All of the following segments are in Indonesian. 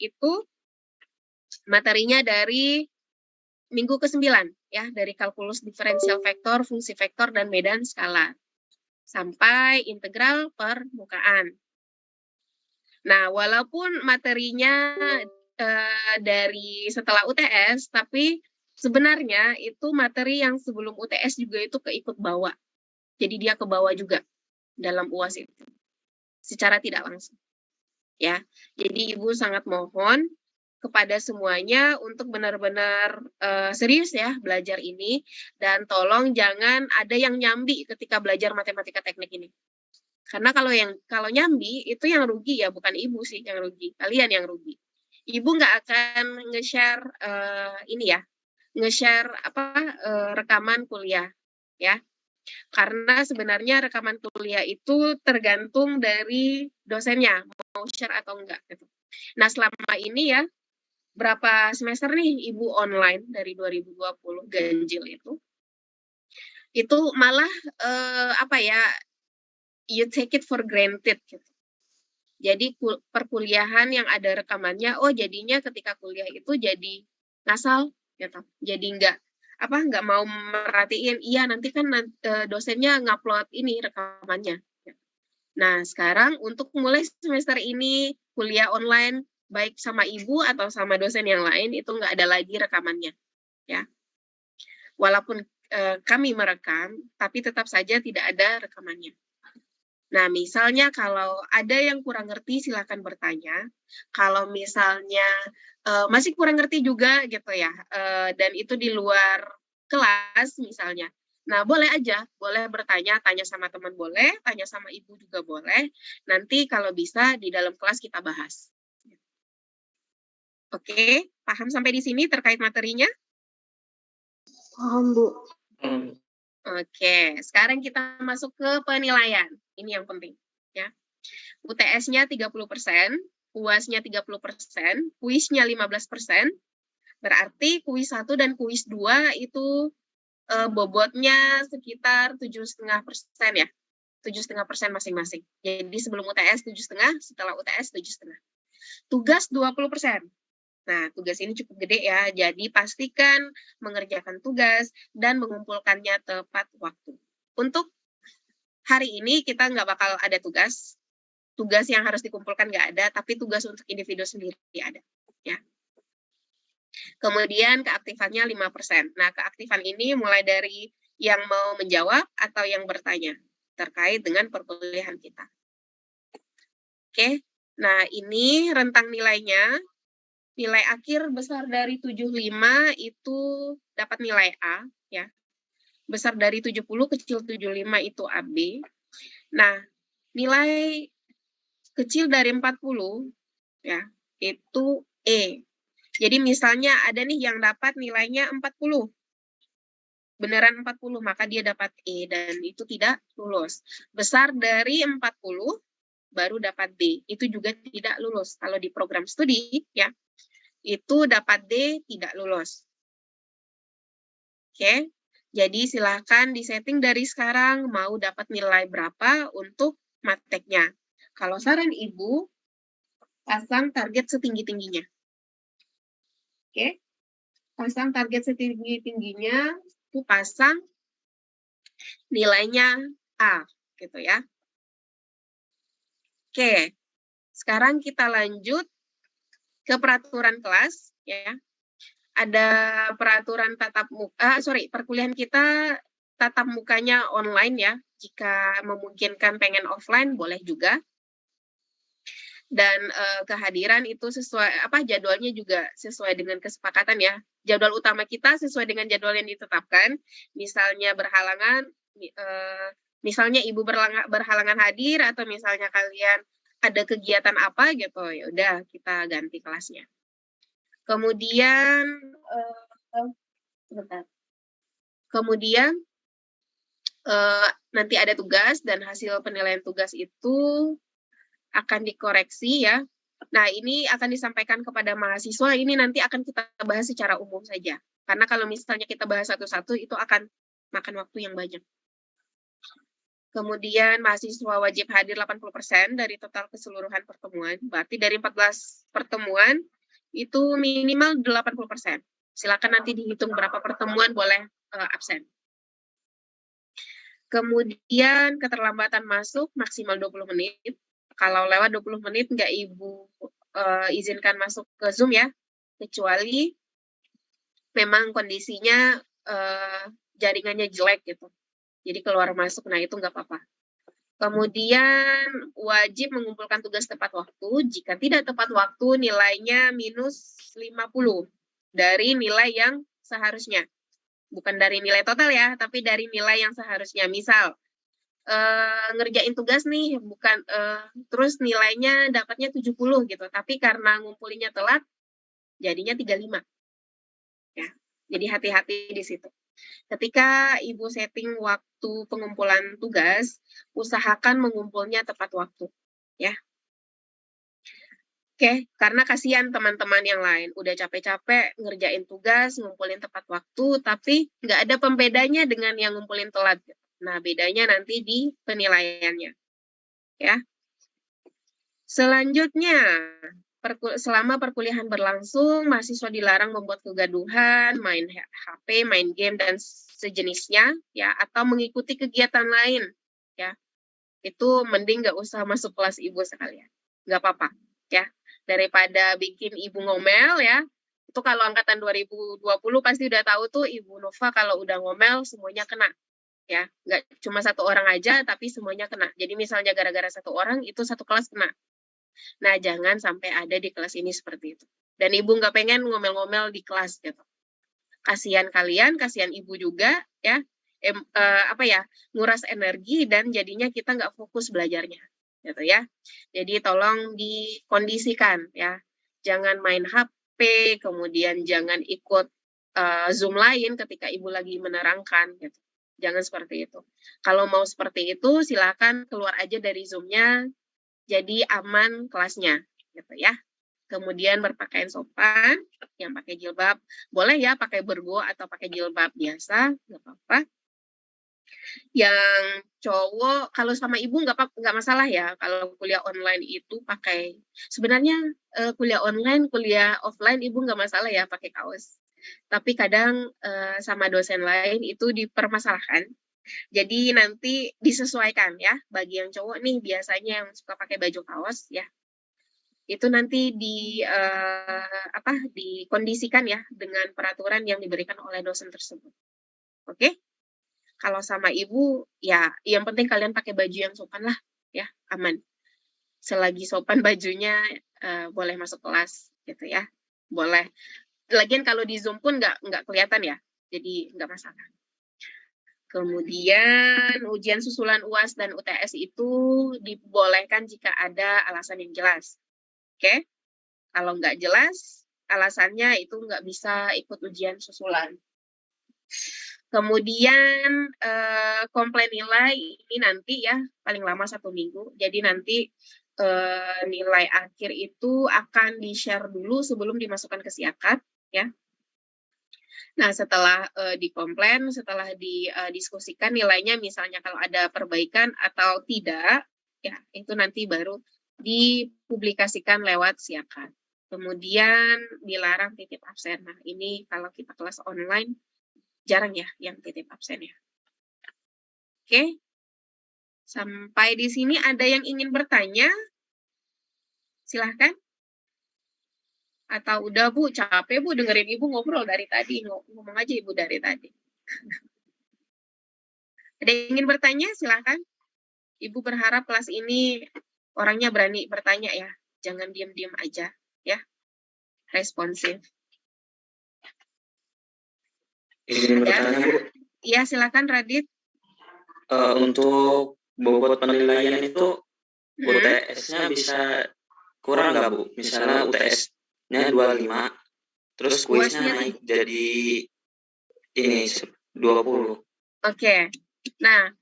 itu materinya dari minggu ke-9 ya, dari kalkulus diferensial vektor, fungsi vektor, dan medan skala sampai integral permukaan. Nah, walaupun materinya dari setelah UTS, tapi sebenarnya itu materi yang sebelum UTS juga itu keikut bawa. Jadi dia ke bawah juga dalam UAS itu, secara tidak langsung. Ya, jadi Ibu sangat mohon kepada semuanya untuk benar-benar serius ya belajar ini, dan tolong jangan ada yang nyambi ketika belajar matematika teknik ini. Karena kalau nyambi itu yang rugi ya, bukan Ibu sih yang rugi, kalian yang rugi. Ibu nggak akan nge-share rekaman kuliah ya. Karena sebenarnya rekaman kuliah itu tergantung dari dosennya mau share atau enggak gitu. Nah, selama ini ya berapa semester nih Ibu online dari 2020 ganjil itu malah you take it for granted gitu. Jadi perkuliahan yang ada rekamannya, jadinya ketika kuliah itu jadi ngasal gitu. Jadi nggak mau merhatiin, iya nanti kan dosennya ngupload ini rekamannya. Nah, sekarang untuk mulai semester ini kuliah online baik sama Ibu atau sama dosen yang lain itu nggak ada lagi rekamannya, ya. Walaupun kami merekam, tapi tetap saja tidak ada rekamannya. Nah, misalnya kalau ada yang kurang ngerti, silakan bertanya. Kalau misalnya masih kurang ngerti juga gitu ya, dan itu di luar kelas misalnya. Nah, boleh aja, boleh bertanya, tanya sama teman boleh, tanya sama Ibu juga boleh. Nanti kalau bisa di dalam kelas kita bahas. Oke, paham sampai di sini terkait materinya? Paham, Bu. Oke, sekarang kita masuk ke penilaian. Ini yang penting, ya. UTS-nya 30%, UAS-nya 30%, kuisnya 15%. Berarti kuis 1 dan kuis 2 itu bobotnya sekitar 7,5% ya. 7,5% masing-masing. Jadi sebelum UTS 7,5, setelah UTS 7,5. Tugas 20%. Nah, tugas ini cukup gede ya, jadi pastikan mengerjakan tugas dan mengumpulkannya tepat waktu. Untuk hari ini kita nggak bakal ada tugas yang harus dikumpulkan nggak ada, tapi tugas untuk individu sendiri ada. Ya. Kemudian keaktifannya 5%. Nah, keaktifan ini mulai dari yang mau menjawab atau yang bertanya terkait dengan perkuliahan kita. Oke, nah ini rentang nilainya. Nilai akhir besar dari 75 itu dapat nilai A, ya. Besar dari 70, kecil 75 itu AB. Nah, nilai kecil dari 40, ya, itu E. Jadi misalnya ada nih yang dapat nilainya 40. Beneran 40, maka dia dapat E dan itu tidak lulus. Besar dari 40, baru dapat B. Itu juga tidak lulus. Kalau di program studi, ya, itu dapat D, tidak lulus. Oke, jadi silakan disetting dari sekarang mau dapat nilai berapa untuk mateknya. Kalau saran Ibu, pasang target setinggi-tingginya. Oke, pasang target setinggi-tingginya, itu pasang nilainya A, gitu ya. Oke, sekarang kita lanjut ke peraturan kelas, ya. Ada peraturan perkuliahan kita tatap mukanya online ya. Jika memungkinkan pengen offline, boleh juga. Dan kehadiran itu jadwalnya juga sesuai dengan kesepakatan ya. Jadwal utama kita sesuai dengan jadwal yang ditetapkan. Misalnya misalnya Ibu berhalangan hadir atau misalnya kalian ada kegiatan apa gitu, ya udah kita ganti kelasnya. Kemudian nanti ada tugas dan hasil penilaian tugas itu akan dikoreksi ya. Nah, ini akan disampaikan kepada mahasiswa, ini nanti akan kita bahas secara umum saja. Karena kalau misalnya kita bahas satu-satu, itu akan makan waktu yang banyak. Kemudian mahasiswa wajib hadir 80% dari total keseluruhan pertemuan. Berarti dari 14 pertemuan itu minimal 80%. Silakan nanti dihitung berapa pertemuan boleh absen. Kemudian keterlambatan masuk maksimal 20 menit. Kalau lewat 20 menit nggak Ibu izinkan masuk ke Zoom ya, kecuali memang kondisinya jaringannya jelek gitu. Jadi keluar masuk, nah itu nggak apa-apa. Kemudian wajib mengumpulkan tugas tepat waktu. Jika tidak tepat waktu, nilainya minus 50 dari nilai yang seharusnya. Bukan dari nilai total ya, tapi dari nilai yang seharusnya. Misal, ngerjain tugas nih, bukan terus nilainya dapatnya 70 gitu, tapi karena ngumpulinnya telat, jadinya 35. Ya, jadi hati-hati di situ. Ketika Ibu setting waktu pengumpulan tugas, usahakan mengumpulnya tepat waktu, ya. Oke, karena kasihan teman-teman yang lain, udah capek-capek ngerjain tugas, ngumpulin tepat waktu, tapi nggak ada pembedanya dengan yang ngumpulin telat. Nah, bedanya nanti di penilaiannya, ya. Selanjutnya, selama perkuliahan berlangsung, mahasiswa dilarang membuat kegaduhan, main HP, main game, dan sejenisnya, ya, atau mengikuti kegiatan lain, ya. Itu mending nggak usah masuk kelas Ibu sekalian. Nggak apa-apa, ya. Daripada bikin Ibu ngomel, ya. Itu kalau angkatan 2020 pasti udah tahu tuh Ibu Nova kalau udah ngomel semuanya kena, ya. Nggak cuma satu orang aja, tapi semuanya kena. Jadi misalnya gara-gara satu orang, itu satu kelas kena. Nah, jangan sampai ada di kelas ini seperti itu. Dan Ibu nggak pengen ngomel-ngomel di kelas gitu. Kasihan kalian, kasihan Ibu juga, ya. Nguras energi dan jadinya kita nggak fokus belajarnya, gitu ya. Jadi tolong dikondisikan, ya. Jangan main HP, kemudian jangan ikut Zoom lain ketika Ibu lagi menerangkan, gitu. Jangan seperti itu. Kalau mau seperti itu, silakan keluar aja dari Zoom-nya, jadi aman kelasnya, gitu ya. Kemudian berpakaian sopan, yang pakai jilbab, boleh ya pakai bergo atau pakai jilbab biasa, nggak apa-apa. Yang cowok, kalau sama Ibu nggak masalah ya, kalau kuliah online itu pakai, sebenarnya kuliah online, kuliah offline Ibu nggak masalah ya pakai kaos. Tapi kadang sama dosen lain itu dipermasalahkan. Jadi nanti disesuaikan ya, bagi yang cowok nih biasanya yang suka pakai baju kaos ya, itu nanti dikondisikan ya dengan peraturan yang diberikan oleh dosen tersebut. Oke? Kalau sama Ibu, ya yang penting kalian pakai baju yang sopan lah, ya aman. Selagi sopan bajunya boleh masuk kelas, gitu ya, boleh. Lagian kalau di Zoom pun nggak kelihatan ya, jadi nggak masalah. Kemudian ujian susulan UAS dan UTS itu dibolehkan jika ada alasan yang jelas. Oke? Kalau nggak jelas, alasannya itu nggak bisa ikut ujian susulan. Kemudian komplain nilai ini nanti ya, paling lama 1 minggu. Jadi nanti nilai akhir itu akan di-share dulu sebelum dimasukkan ke Siakat, ya. Nah, setelah dikomplain, setelah didiskusikan nilainya, misalnya kalau ada perbaikan atau tidak, ya itu nanti baru dipublikasikan lewat Siakat. Kemudian dilarang titip absen. Nah, ini kalau kita kelas online, jarang ya yang titip absen ya. Oke, sampai di sini ada yang ingin bertanya? Silahkan. Atau udah Bu, capek Bu dengerin Ibu ngobrol dari tadi, ngomong aja Ibu dari tadi. Ada yang ingin bertanya? Silahkan. Ibu berharap kelas ini orangnya berani bertanya ya, jangan diam-diam aja ya, responsif. Izin bertanya Bu. Iya silakan Radit. Untuk bobot penilaian itu UTS-nya bisa kurang nggak Bu? Misalnya UTS-nya 25, terus kuisnya naik jadi ini 20. Oke. Nah,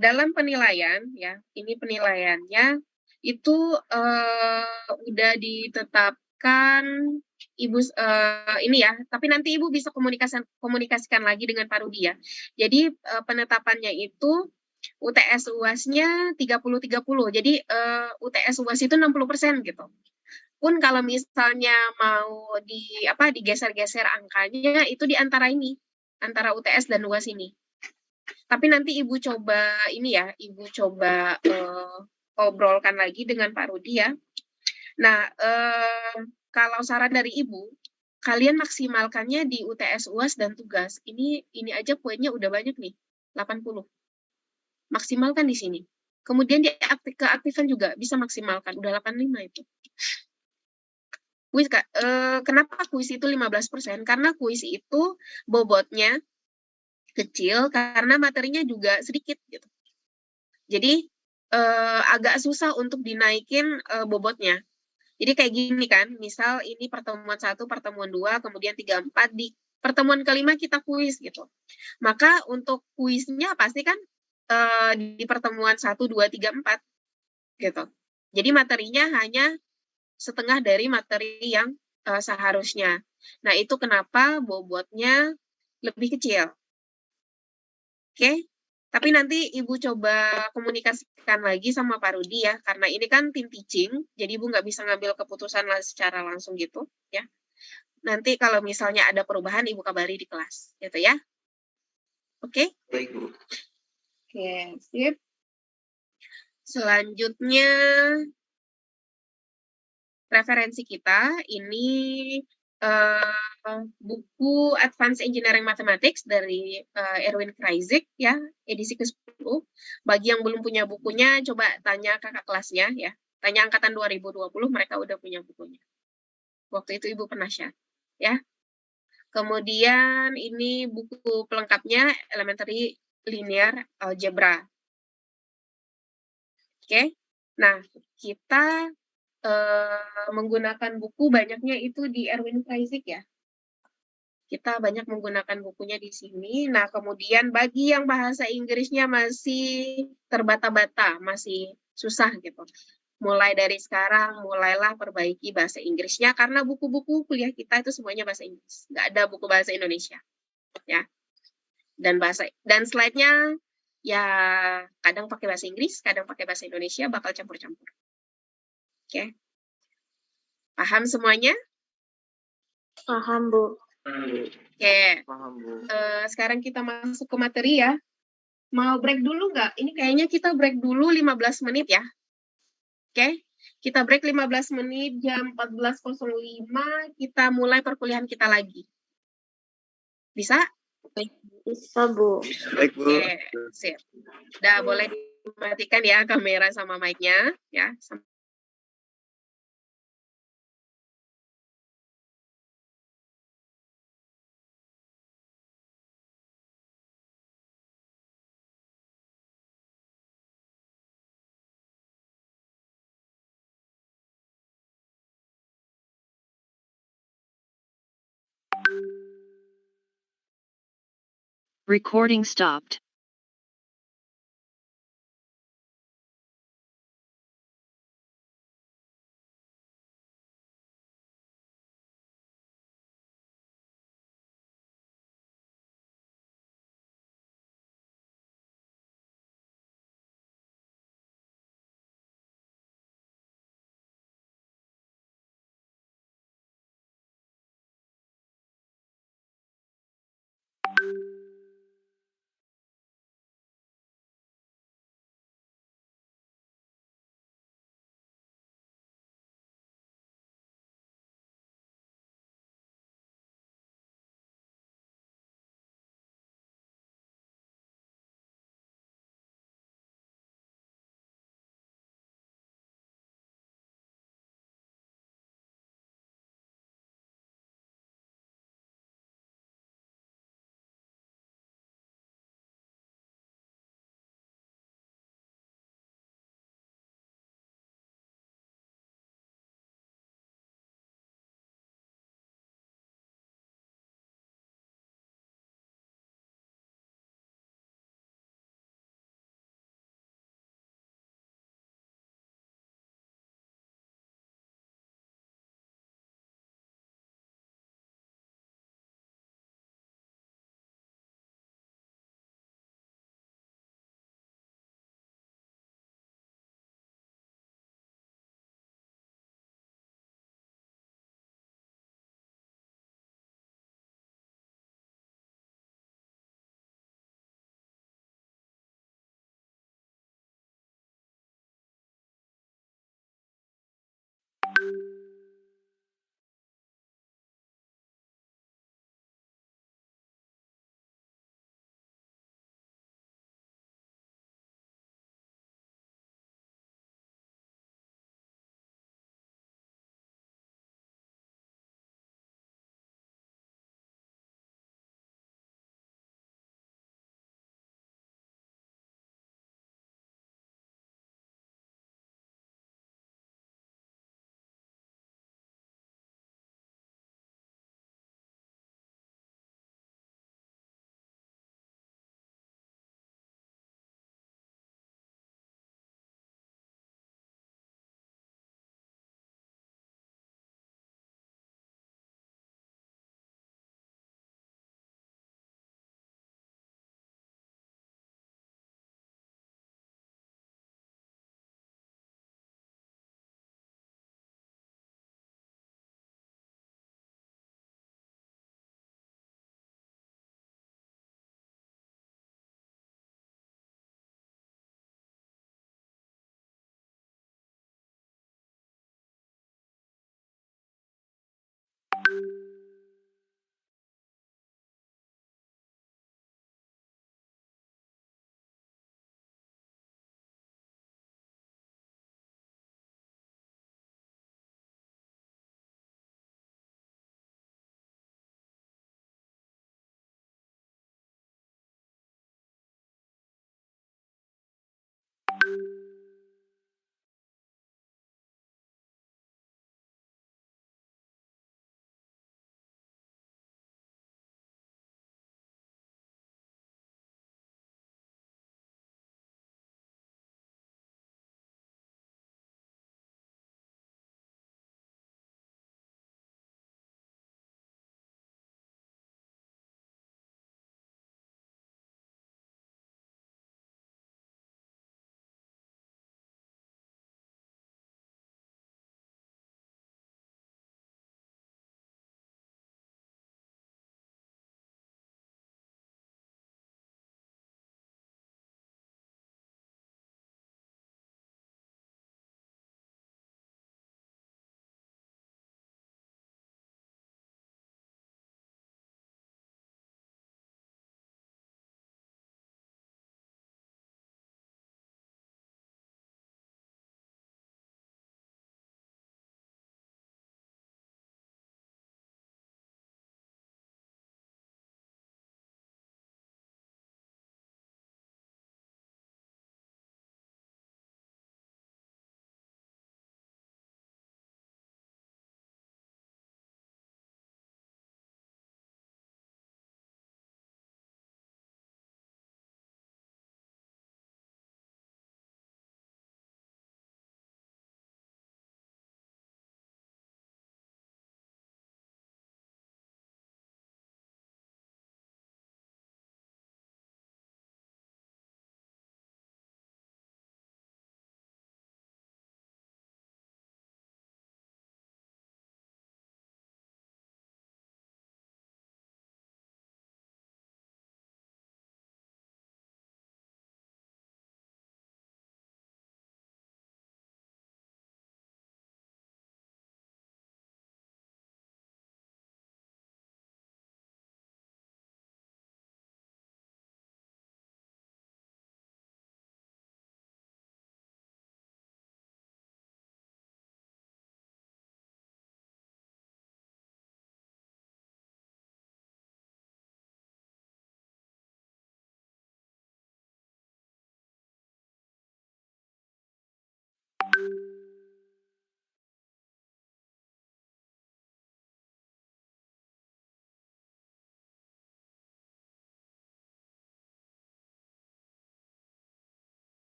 dalam penilaian ya, ini penilaiannya itu udah ditetapkan Ibu ini ya, tapi nanti Ibu bisa komunikasikan lagi dengan Pak Rudi ya. Jadi penetapannya itu UTS UASnya 30-30. Jadi UTS UAS itu 60% gitu. Pun kalau misalnya mau digeser-geser angkanya itu di antara ini, antara UTS dan UAS ini. Tapi nanti Ibu coba Ibu coba obrolkan lagi dengan Pak Rudi ya. Nah, kalau saran dari Ibu, kalian maksimalkannya di UTS UAS dan tugas. Ini aja poinnya udah banyak nih, 80. Maksimalkan di sini. Kemudian keaktifan juga bisa maksimalkan, udah 85 itu. Kuis, kenapa kuis itu 15%? Karena kuis itu bobotnya kecil karena materinya juga sedikit gitu. Jadi agak susah untuk dinaikin bobotnya. Jadi kayak gini kan, misal ini pertemuan 1, pertemuan 2, kemudian 3, 4, di pertemuan kelima kita kuis gitu. Maka untuk kuisnya pasti kan di pertemuan 1, 2, 3, 4 gitu. Jadi materinya hanya setengah dari materi yang seharusnya. Nah, itu kenapa bobotnya lebih kecil. Oke? Tapi nanti Ibu coba komunikasikan lagi sama Pak Rudi ya, karena ini kan tim teaching, jadi Ibu nggak bisa ngambil keputusan secara langsung gitu, ya. Nanti kalau misalnya ada perubahan, Ibu kabari di kelas, gitu ya. Oke? Baik, Bu. Oke, sip. Selanjutnya, referensi kita ini buku Advanced Engineering Mathematics dari Erwin Kreyszig ya, edisi ke-10. Bagi yang belum punya bukunya, coba tanya kakak kelasnya ya. Tanya angkatan 2020, mereka udah punya bukunya. Waktu itu Ibu pernah share ya. Kemudian ini buku pelengkapnya Elementary Linear Algebra. Oke. Nah, kita menggunakan buku banyaknya itu di Erwin Kreyszig ya. Kita banyak menggunakan bukunya di sini. Nah, kemudian bagi yang bahasa Inggrisnya masih terbata-bata, masih susah gitu. Mulai dari sekarang, mulailah perbaiki bahasa Inggrisnya, karena buku-buku kuliah kita itu semuanya bahasa Inggris. Nggak ada buku bahasa Indonesia. Ya. Dan slide-nya ya kadang pakai bahasa Inggris, kadang pakai bahasa Indonesia, bakal campur-campur. Oke. Paham semuanya? Paham, Bu. Oke. Paham, Bu. Sekarang kita masuk ke materi ya. Mau break dulu nggak? Ini kayaknya kita break dulu 15 menit ya. Oke? Kita break 15 menit, jam 14.05, kita mulai perkuliahan kita lagi. Bisa? Bisa, Bu. Baik, Bu. Oke, sip. Udah boleh dimatikan ya kamera sama mic-nya. Ya. Recording stopped.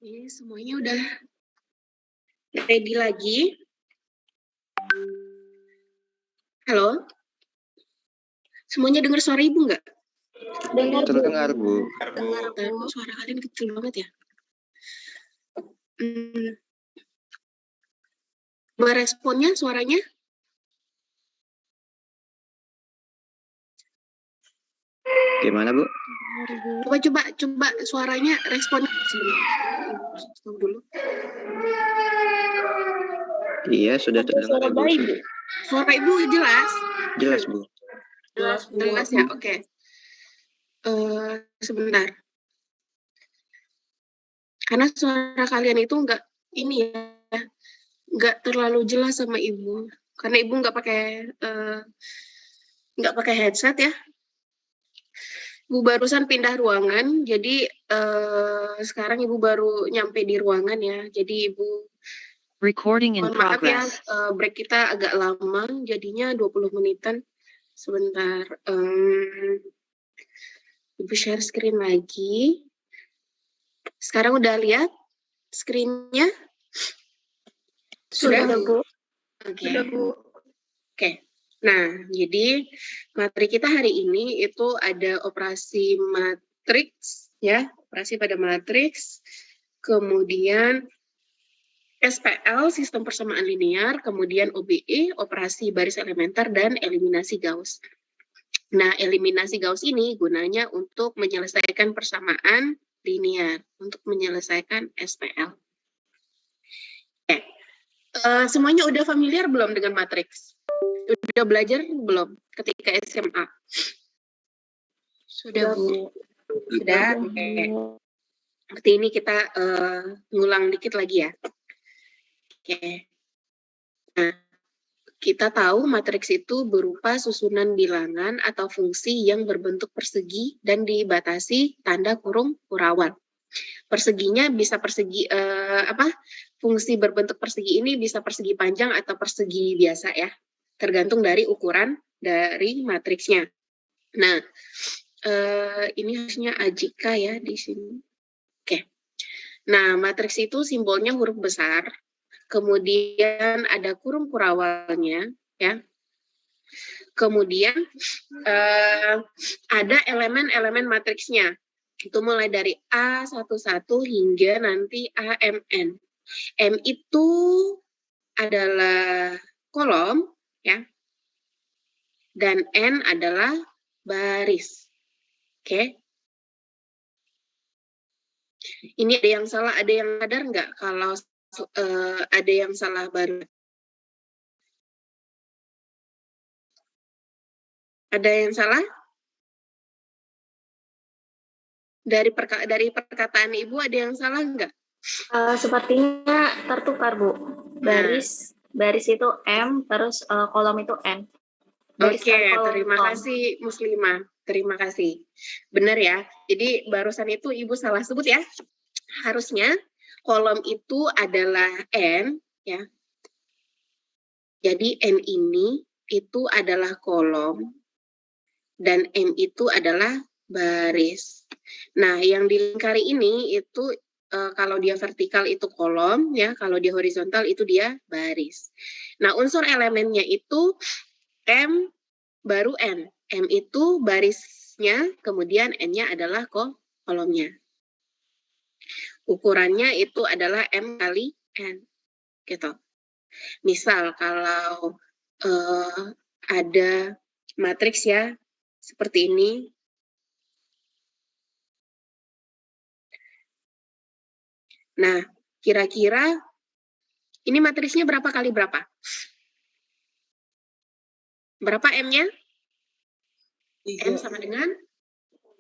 Ini semuanya udah ready lagi. Halo? Semuanya dengar suara Ibu nggak? Dengar, Bu. Terdengar, Bu. Dengar, Bu. Suara kalian kecil banget ya? Meresponnya suaranya? Gimana, Bu? Coba suaranya respon dulu. Iya, sudah terdengar, Suara Bu. bayi, Bu. Suara Ibu jelas? Jelas, Bu. Jelas ya, oke. Sebentar. Karena suara kalian itu nggak terlalu jelas sama Ibu. Karena Ibu nggak pakai headset ya. Ibu barusan pindah ruangan, jadi sekarang Ibu baru nyampe di ruangan ya. Jadi Ibu mohon maaf ya, break kita agak lama, jadinya 20 menitan. Sebentar. Ibu share screen lagi. Sekarang udah lihat screen-nya? Sudah, Bu. Oke. Sudah, Bu. Oke. Nah, jadi materi kita hari ini itu ada operasi matriks, ya, operasi pada matriks, kemudian SPL, sistem persamaan linear, kemudian OBE, operasi baris elementer, dan eliminasi Gauss. Nah, eliminasi Gauss ini gunanya untuk menyelesaikan persamaan linear, untuk menyelesaikan SPL. Oke. Semuanya udah familiar belum dengan matriks? Udah belajar belum ketika SMA? Sudah, Bu. Sudah. Oke. Seperti ini kita ngulang dikit lagi ya. Oke. Nah, kita tahu matriks itu berupa susunan bilangan atau fungsi yang berbentuk persegi dan dibatasi tanda kurung kurawal. Perseginya bisa persegi fungsi berbentuk persegi ini bisa persegi panjang atau persegi biasa ya, tergantung dari ukuran dari matriksnya. Nah, ini harusnya AJK ya di sini. Oke. Nah, matriks itu simbolnya huruf besar, kemudian ada kurung kurawalnya ya. Kemudian ada elemen-elemen matriksnya. Itu mulai dari A11 hingga nanti AMN. M itu adalah kolom, ya. Dan N adalah baris. Oke. Ini ada yang salah, ada yang sadar nggak kalau ada yang salah baru? Ada yang salah? Dari perkataan Ibu ada yang salah nggak? Sepertinya tertukar, Bu. Baris itu M, terus kolom itu N. Oke, terima kasih Muslimah. Terima kasih. Benar ya. Jadi barusan itu Ibu salah sebut ya. Harusnya kolom itu adalah N ya. Jadi N ini itu adalah kolom dan M itu adalah baris. Nah, yang dilingkari ini itu kalau dia vertikal itu kolom ya, kalau dia horizontal itu dia baris. Nah, unsur elemennya itu M baru N. M itu barisnya, kemudian N-nya adalah kolomnya. Ukurannya itu adalah M kali N. Gitu. Misal kalau ada matriks ya, seperti ini. Nah, kira-kira ini matriksnya berapa kali berapa? Berapa M-nya? M sama dengan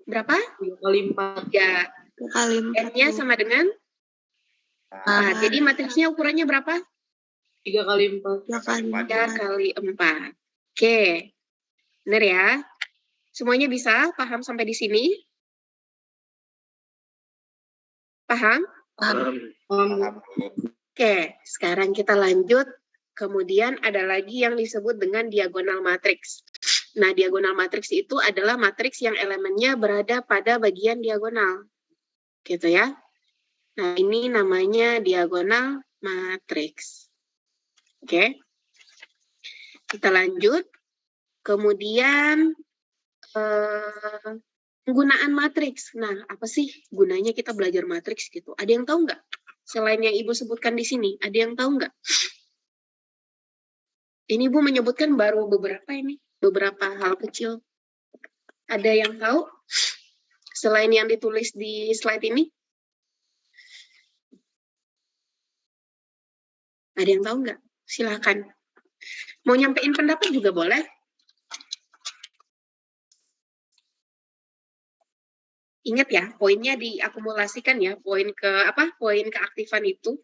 berapa? 3 kali 4. 3 kali 4. M-nya sama dengan? Jadi matriksnya ukurannya berapa? 3 kali 4. 3 kali 4. Oke. Benar ya? Semuanya bisa? Paham sampai di sini? Paham? Paham. Oke, sekarang kita lanjut. Kemudian ada lagi yang disebut dengan diagonal matriks. Nah, diagonal matriks itu adalah matriks yang elemennya berada pada bagian diagonal. Gitu ya. Nah, ini namanya diagonal matriks. Oke. Kita lanjut. Kemudian penggunaan matriks. Nah, apa sih gunanya kita belajar matriks gitu? Ada yang tahu nggak? Selain yang Ibu sebutkan di sini, ada yang tahu nggak? Ini Ibu menyebutkan baru beberapa hal kecil. Ada yang tahu? Selain yang ditulis di slide ini? Ada yang tahu nggak? Silakan. Mau nyampein pendapat juga boleh. Ingat ya, poinnya diakumulasikan ya, poin keaktifan itu.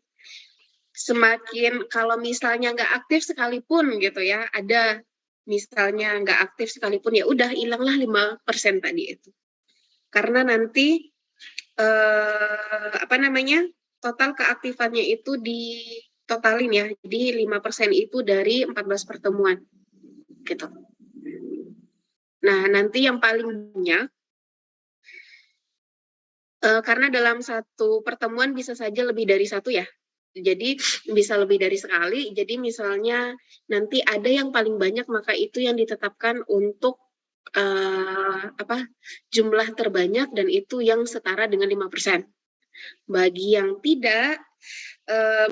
Semakin kalau misalnya nggak aktif sekalipun gitu ya, ada misalnya nggak aktif sekalipun ya udah hilanglah 5% tadi itu. Karena nanti total keaktifannya itu ditotalin ya. Jadi 5% itu dari 14 pertemuan. Gitu. Nah, nanti yang paling banyak karena dalam satu pertemuan bisa saja lebih dari satu ya. Jadi bisa lebih dari sekali. Jadi misalnya nanti ada yang paling banyak maka itu yang ditetapkan untuk jumlah terbanyak dan itu yang setara dengan 5%. Bagi yang tidak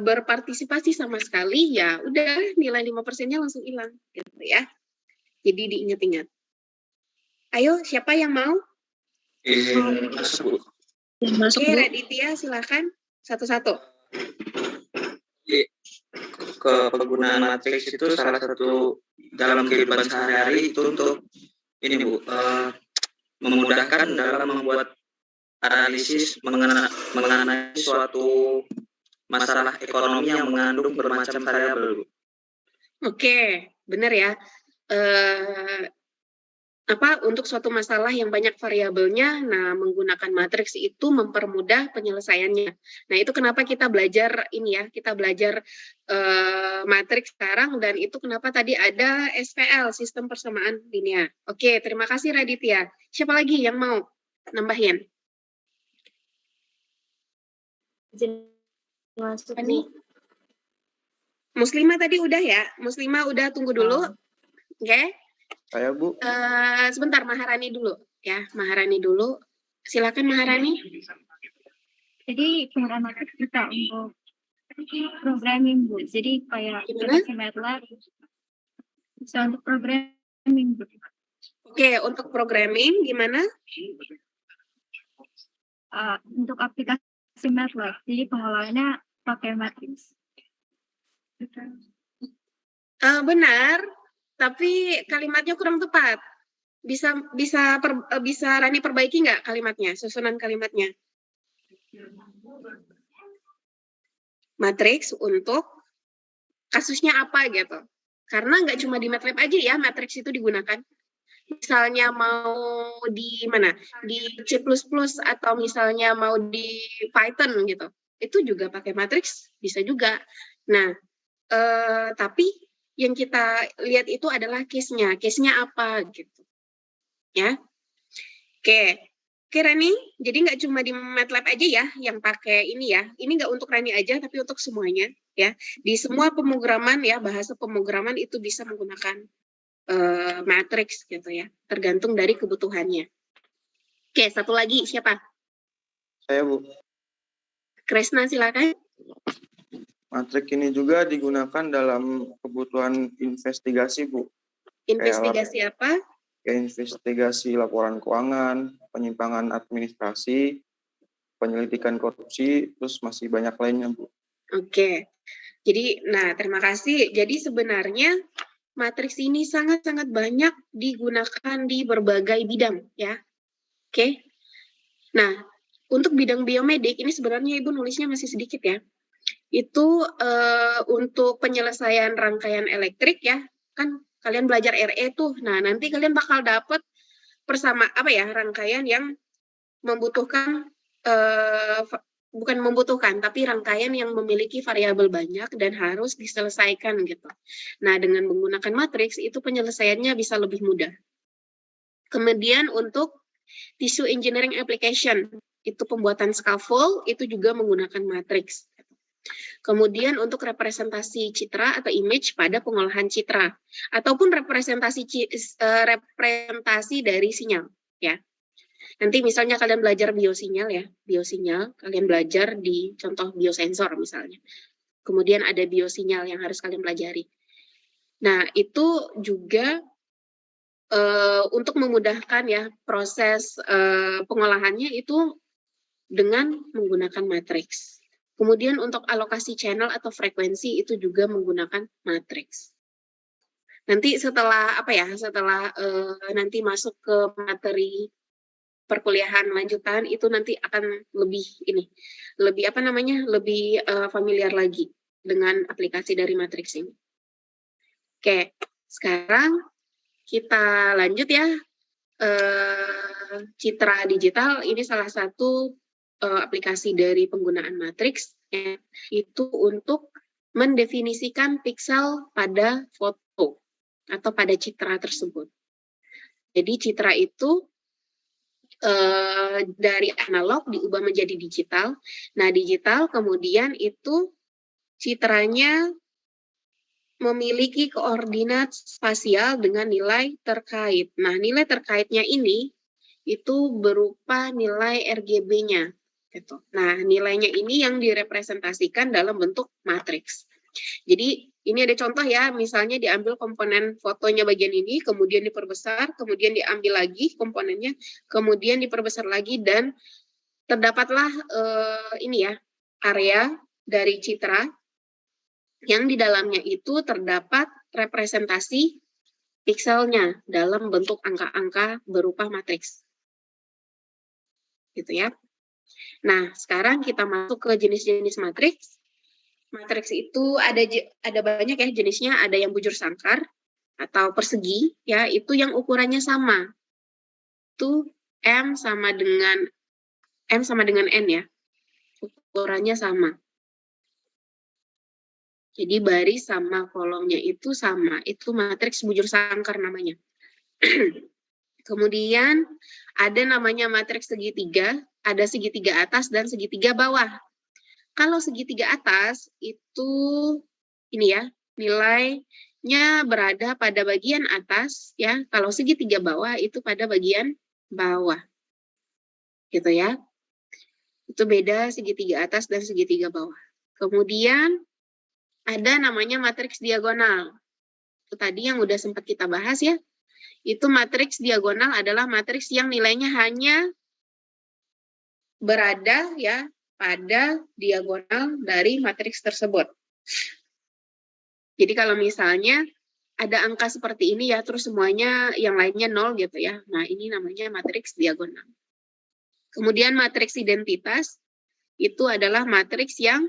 berpartisipasi sama sekali ya udah nilai 5%-nya langsung hilang gitu ya. Jadi diingat-ingat. Ayo siapa yang mau? Masuk, Bu. Oke, Raditya silakan satu-satu. Ke penggunaan matriks itu salah satu dalam kehidupan sehari-hari itu untuk ini Bu, memudahkan dalam membuat analisis mengenai suatu masalah ekonomi yang mengandung bermacam variabel, Bu. Oke, benar ya. Untuk suatu masalah yang banyak variabelnya, nah menggunakan matriks itu mempermudah penyelesaiannya. Nah itu kenapa kita belajar ini ya, kita belajar matriks sekarang dan itu kenapa tadi ada SPL, sistem persamaan linear. Oke, terima kasih Raditya. Siapa lagi yang mau nambahin? Ini Muslimah tadi udah ya, Muslimah udah tunggu dulu, oke? Saya Bu. Sebentar Maharani dulu ya, Maharani dulu. Silakan Maharani. Jadi penggunaan matriks bisa untuk programming Bu. Jadi kayak aplikasi MATLAB bisa untuk programming Bu. Oke, untuk programming gimana? Untuk aplikasi MATLAB, jadi pengolahannya pakai matriks. Benar, tapi kalimatnya kurang tepat. Bisa Rani perbaiki nggak kalimatnya, susunan kalimatnya? Matriks untuk kasusnya apa gitu. Karena nggak cuma di MATLAB aja ya matriks itu digunakan. Misalnya mau di mana? Di C++ atau misalnya mau di Python gitu. Itu juga pakai matriks, bisa juga. Nah, tapi yang kita lihat itu adalah case-nya. Case-nya apa gitu. Ya. Oke, Rani, jadi nggak cuma di MATLAB aja ya yang pakai ini ya. Ini nggak untuk Rani aja, tapi untuk semuanya ya. Di semua pemrograman ya, bahasa pemrograman itu bisa menggunakan matriks gitu ya. Tergantung dari kebutuhannya. Oke, satu lagi siapa? Saya Bu. Kresna silakan. Matriks ini juga digunakan dalam kebutuhan investigasi Bu. Investigasi apa? Investigasi laporan keuangan, penyimpangan administrasi, penyelidikan korupsi, terus masih banyak lainnya, Bu. Oke. Jadi, terima kasih. Jadi sebenarnya matriks ini sangat-sangat banyak digunakan di berbagai bidang, ya. Oke. Nah, untuk bidang biomedik ini sebenarnya Ibu nulisnya masih sedikit ya. Itu untuk penyelesaian rangkaian elektrik ya, kan kalian belajar RE tuh. Nah, nanti kalian bakal dapat rangkaian yang membutuhkan bukan membutuhkan, tapi rangkaian yang memiliki variabel banyak dan harus diselesaikan gitu. Nah, dengan menggunakan matriks itu penyelesaiannya bisa lebih mudah. Kemudian untuk tissue engineering application. itu pembuatan scaffold itu juga menggunakan matriks. Kemudian untuk representasi citra atau image pada pengolahan citra ataupun representasi dari sinyal ya. Nanti misalnya kalian belajar biosinyal ya, biosinyal kalian belajar di contoh biosensor misalnya. Kemudian ada biosinyal yang harus kalian pelajari. Nah, itu juga untuk memudahkan ya proses pengolahannya itu dengan menggunakan matriks. Kemudian untuk alokasi channel atau frekuensi itu juga menggunakan matriks. Nanti setelah nanti masuk ke materi perkuliahan lanjutan itu nanti akan lebih familiar lagi dengan aplikasi dari matriks ini. Oke, sekarang kita lanjut ya. Citra digital ini salah satu aplikasi dari penggunaan matriks ya, itu untuk mendefinisikan piksel pada foto atau pada citra tersebut. Jadi citra itu dari analog diubah menjadi digital. Nah, digital kemudian itu citranya memiliki koordinat spasial dengan nilai terkait. Nah, nilai terkaitnya ini itu berupa nilai RGB-nya. Gitu. Nah, nilainya ini yang direpresentasikan dalam bentuk matriks. Jadi, ini ada contoh ya, misalnya diambil komponen fotonya bagian ini, kemudian diperbesar, kemudian diambil lagi komponennya, kemudian diperbesar lagi, dan terdapatlah area dari citra yang di dalamnya itu terdapat representasi pikselnya dalam bentuk angka-angka berupa matriks. Gitu ya. Nah, sekarang kita masuk ke jenis-jenis matriks. Matriks itu ada banyak ya jenisnya, ada yang bujur sangkar atau persegi ya, itu yang ukurannya sama. Itu M sama dengan N ya. Ukurannya sama. Jadi baris sama kolomnya itu sama. Itu matriks bujur sangkar namanya. Kemudian ada namanya matriks segitiga, ada segitiga atas dan segitiga bawah. Kalau segitiga atas itu ini ya, nilainya berada pada bagian atas ya. Kalau segitiga bawah itu pada bagian bawah. Gitu ya. Itu beda segitiga atas dan segitiga bawah. Kemudian ada namanya matriks diagonal. Itu tadi yang udah sempat kita bahas ya. Itu matriks diagonal adalah matriks yang nilainya hanya berada ya pada diagonal dari matriks tersebut. Jadi kalau misalnya ada angka seperti ini ya, terus semuanya yang lainnya 0 gitu ya. Nah, ini namanya matriks diagonal. Kemudian matriks identitas itu adalah matriks yang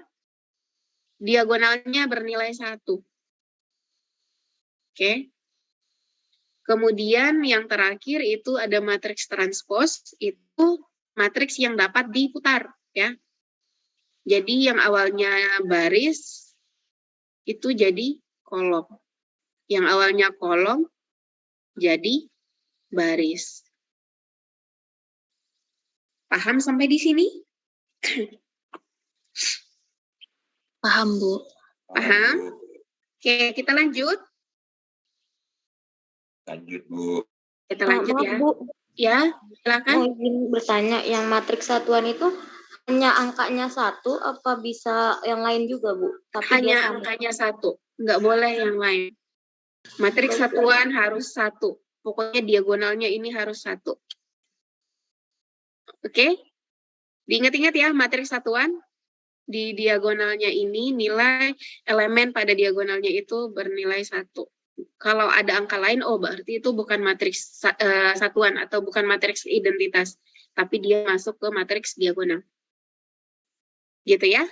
diagonalnya bernilai 1. Oke. Kemudian yang terakhir itu ada matriks transpose, itu matriks yang dapat diputar ya. Jadi yang awalnya baris itu jadi kolom. Yang awalnya kolom jadi baris. Paham sampai di sini? Paham, Bu. Paham? Oke, kita lanjut. Lanjut, Bu. Kita lanjut Maaf, ya. Bu. Ya, silakan. Mau izin bertanya, yang matriks satuan itu hanya angkanya 1 apa bisa yang lain juga, Bu? Tapi Hanya angkanya 1, nggak boleh yang lain. Matriks satuan harus 1. Pokoknya diagonalnya ini harus 1. Oke? Diingat-ingat ya, matriks satuan di diagonalnya ini nilai elemen pada diagonalnya itu bernilai 1. Kalau ada angka lain, oh berarti itu bukan matriks satuan atau bukan matriks identitas, tapi dia masuk ke matriks diagonal. Gitu ya?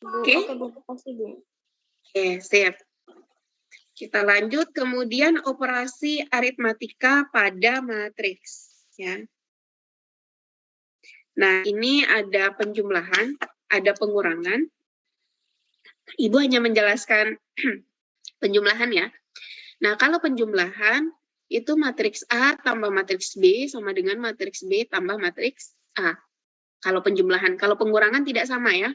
Oke? Oke, Bu. Kasih, Bu. Oke, sip. Kita lanjut, kemudian operasi aritmatika pada matriks. Ya. Nah, ini ada penjumlahan, ada pengurangan. Ibu hanya menjelaskan penjumlahan ya. Nah, kalau penjumlahan, itu matriks A tambah matriks B sama dengan matriks B tambah matriks A. Kalau penjumlahan, kalau pengurangan tidak sama ya.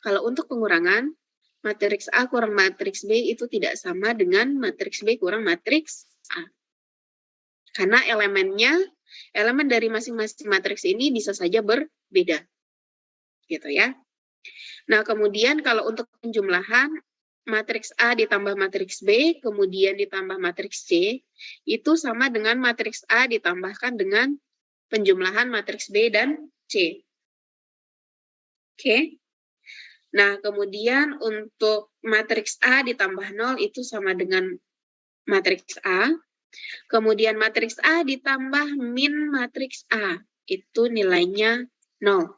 Kalau untuk pengurangan, matriks A kurang matriks B itu tidak sama dengan matriks B kurang matriks A. Karena elemen dari masing-masing matriks ini bisa saja berbeda. Gitu ya. Nah, kemudian kalau untuk penjumlahan, matriks A ditambah matriks B, kemudian ditambah matriks C, itu sama dengan matriks A ditambahkan dengan penjumlahan matriks B dan C. Oke. Nah, kemudian untuk matriks A ditambah 0 itu sama dengan matriks A. Kemudian matriks A ditambah min matriks A, itu nilainya 0.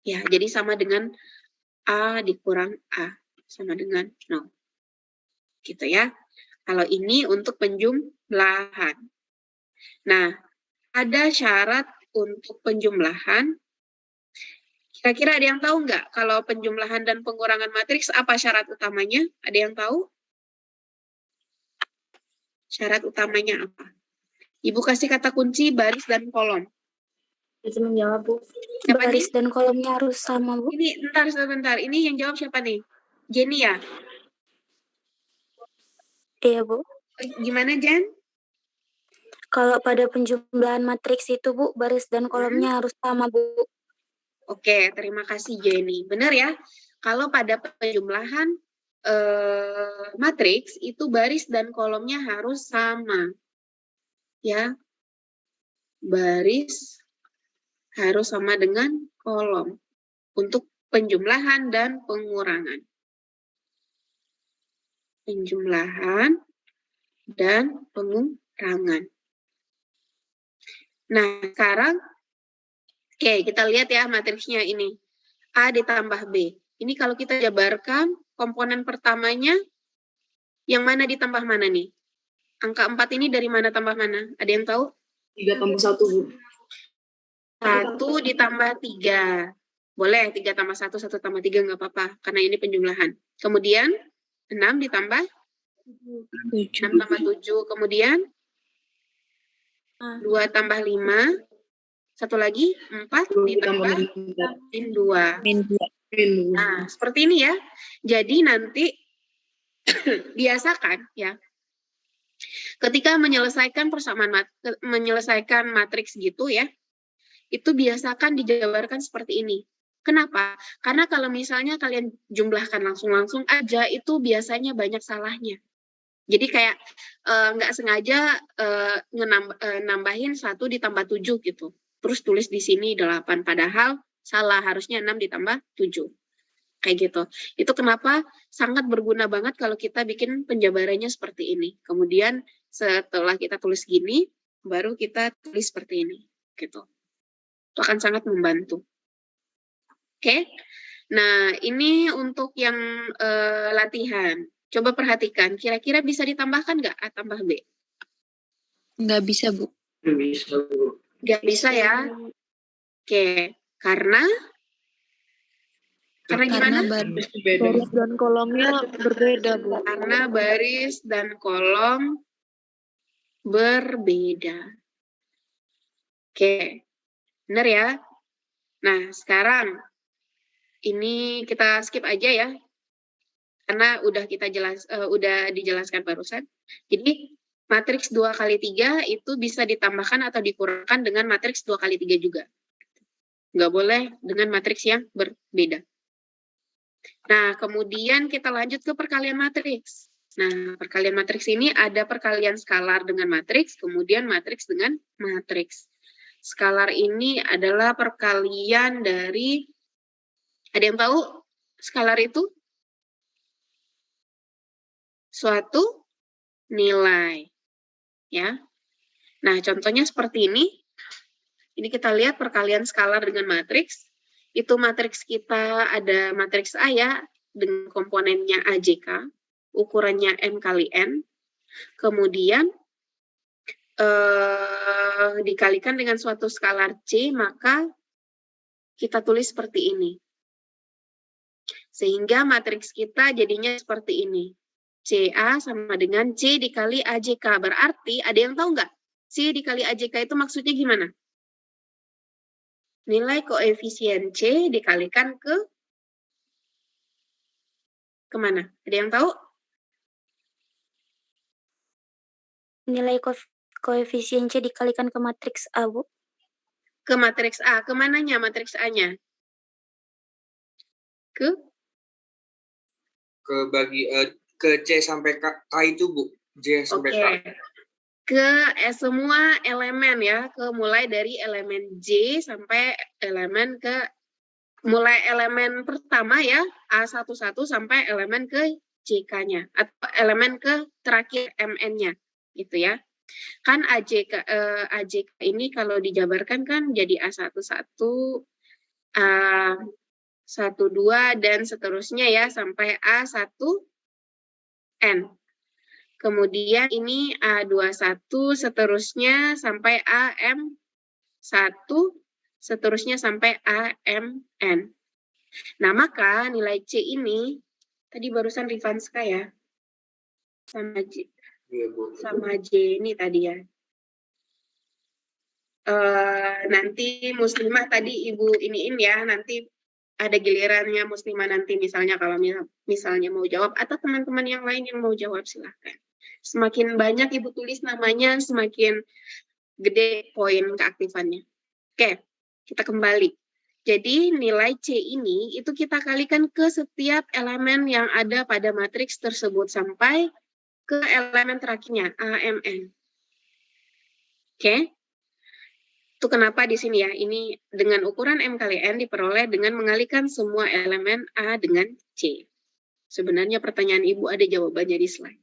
Ya, jadi sama dengan A dikurang A, sama dengan 0. Gitu ya. Kalau ini untuk penjumlahan. Nah, ada syarat untuk penjumlahan. Kira-kira ada yang tahu nggak kalau penjumlahan dan pengurangan matriks apa syarat utamanya? Ada yang tahu? Syarat utamanya apa? Ibu kasih kata kunci baris dan kolom. Bisa menjawab, Bu. Siapa Baris nih? dan kolomnya harus sama, Bu. Ini sebentar. Ini yang jawab siapa nih? Jenny ya? Iya, Bu. Gimana Jen? Kalau pada penjumlahan matriks itu, Bu, baris dan kolomnya harus sama, Bu. Oke, terima kasih Jenny. Benar ya? Kalau pada penjumlahan matriks itu baris dan kolomnya harus sama. Ya. Baris harus sama dengan kolom untuk penjumlahan dan pengurangan. Penjumlahan dan pengurangan. Nah, sekarang oke, kita lihat ya matriksnya ini. A ditambah B. Ini kalau kita jabarkan, komponen pertamanya, yang mana ditambah mana nih? Angka 4 ini dari mana tambah mana? Ada yang tahu? 3 tambah 1, Bu. 1 ditambah 3. Boleh, 3 tambah 1, 1 tambah 3, nggak apa-apa. Karena ini penjumlahan. Kemudian, 6 ditambah 6 tambah 7. Kemudian, 2 tambah 5. Satu lagi, 4 ditambah min 2. Nah, seperti ini ya. Jadi nanti biasakan ya. Ketika menyelesaikan menyelesaikan matriks gitu ya, itu biasakan dijabarkan seperti ini. Kenapa? Karena kalau misalnya kalian jumlahkan langsung aja, itu biasanya banyak salahnya. Jadi kayak nggak sengaja nambahin 1 ditambah 7 gitu. Terus tulis di sini 8, padahal salah, harusnya 6 ditambah 7. Kayak gitu. Itu kenapa sangat berguna banget kalau kita bikin penjabarannya seperti ini. Kemudian setelah kita tulis gini, baru kita tulis seperti ini. Gitu. Itu akan sangat membantu. Oke? Nah, ini untuk yang latihan. Coba perhatikan, kira-kira bisa ditambahkan nggak A tambah B? Nggak bisa, Bu. Nggak bisa, Bu. Nggak bisa ya? Oke, karena gimana? Baris dan kolomnya berbeda, Bu. Karena baris dan kolom berbeda. Oke, benar ya? Nah, sekarang ini kita skip aja ya. Karena udah dijelaskan barusan. Jadi matriks 2 kali 3 itu bisa ditambahkan atau dikurangkan dengan matriks 2 kali 3 juga. Nggak boleh dengan matriks yang berbeda. Nah, kemudian kita lanjut ke perkalian matriks. Nah, perkalian matriks ini ada perkalian skalar dengan matriks, kemudian matriks dengan matriks. Skalar ini adalah perkalian dari, ada yang tahu skalar itu? Suatu nilai. Ya. Nah, contohnya seperti ini. Ini kita lihat perkalian skalar dengan matriks. Itu matriks kita ada matriks A ya, dengan komponennya AJK, ukurannya M kali N. Kemudian dikalikan dengan suatu skalar C, maka kita tulis seperti ini. Sehingga matriks kita jadinya seperti ini. CA sama dengan C dikali AJK. Berarti ada yang tahu nggak? C dikali AJK itu maksudnya gimana? Nilai koefisien C dikalikan ke kemana? Ada yang tahu? Nilai koefisien C dikalikan ke matriks A, Bu. Ke matriks A. Kemananya matriks A-nya? Ke Ke C sampai K itu, Bu. J sampai K. Ke semua elemen ya, mulai dari elemen J sampai mulai elemen pertama ya, A11 sampai elemen ke JK-nya, atau elemen ke terakhir MN-nya, gitu ya. Kan AJK ini kalau dijabarkan kan jadi A11, A12, dan seterusnya ya, sampai A1N. Kemudian ini A21, seterusnya sampai AM1, seterusnya sampai AMN. Nah, maka nilai C ini, tadi barusan Rivanska ya, sama J ini tadi ya. Nanti Muslimah tadi Ibu iniin ya, nanti ada gilirannya Muslimah nanti misalnya kalau misalnya mau jawab, atau teman-teman yang lain yang mau jawab silahkan. Semakin banyak Ibu tulis namanya, semakin gede poin keaktifannya. Oke, kita kembali. Jadi nilai C ini itu kita kalikan ke setiap elemen yang ada pada matriks tersebut sampai ke elemen terakhirnya, AMN. Oke. Itu kenapa di sini ya, ini dengan ukuran M kali N diperoleh dengan mengalikan semua elemen A dengan C. Sebenarnya pertanyaan Ibu ada jawabannya di slide.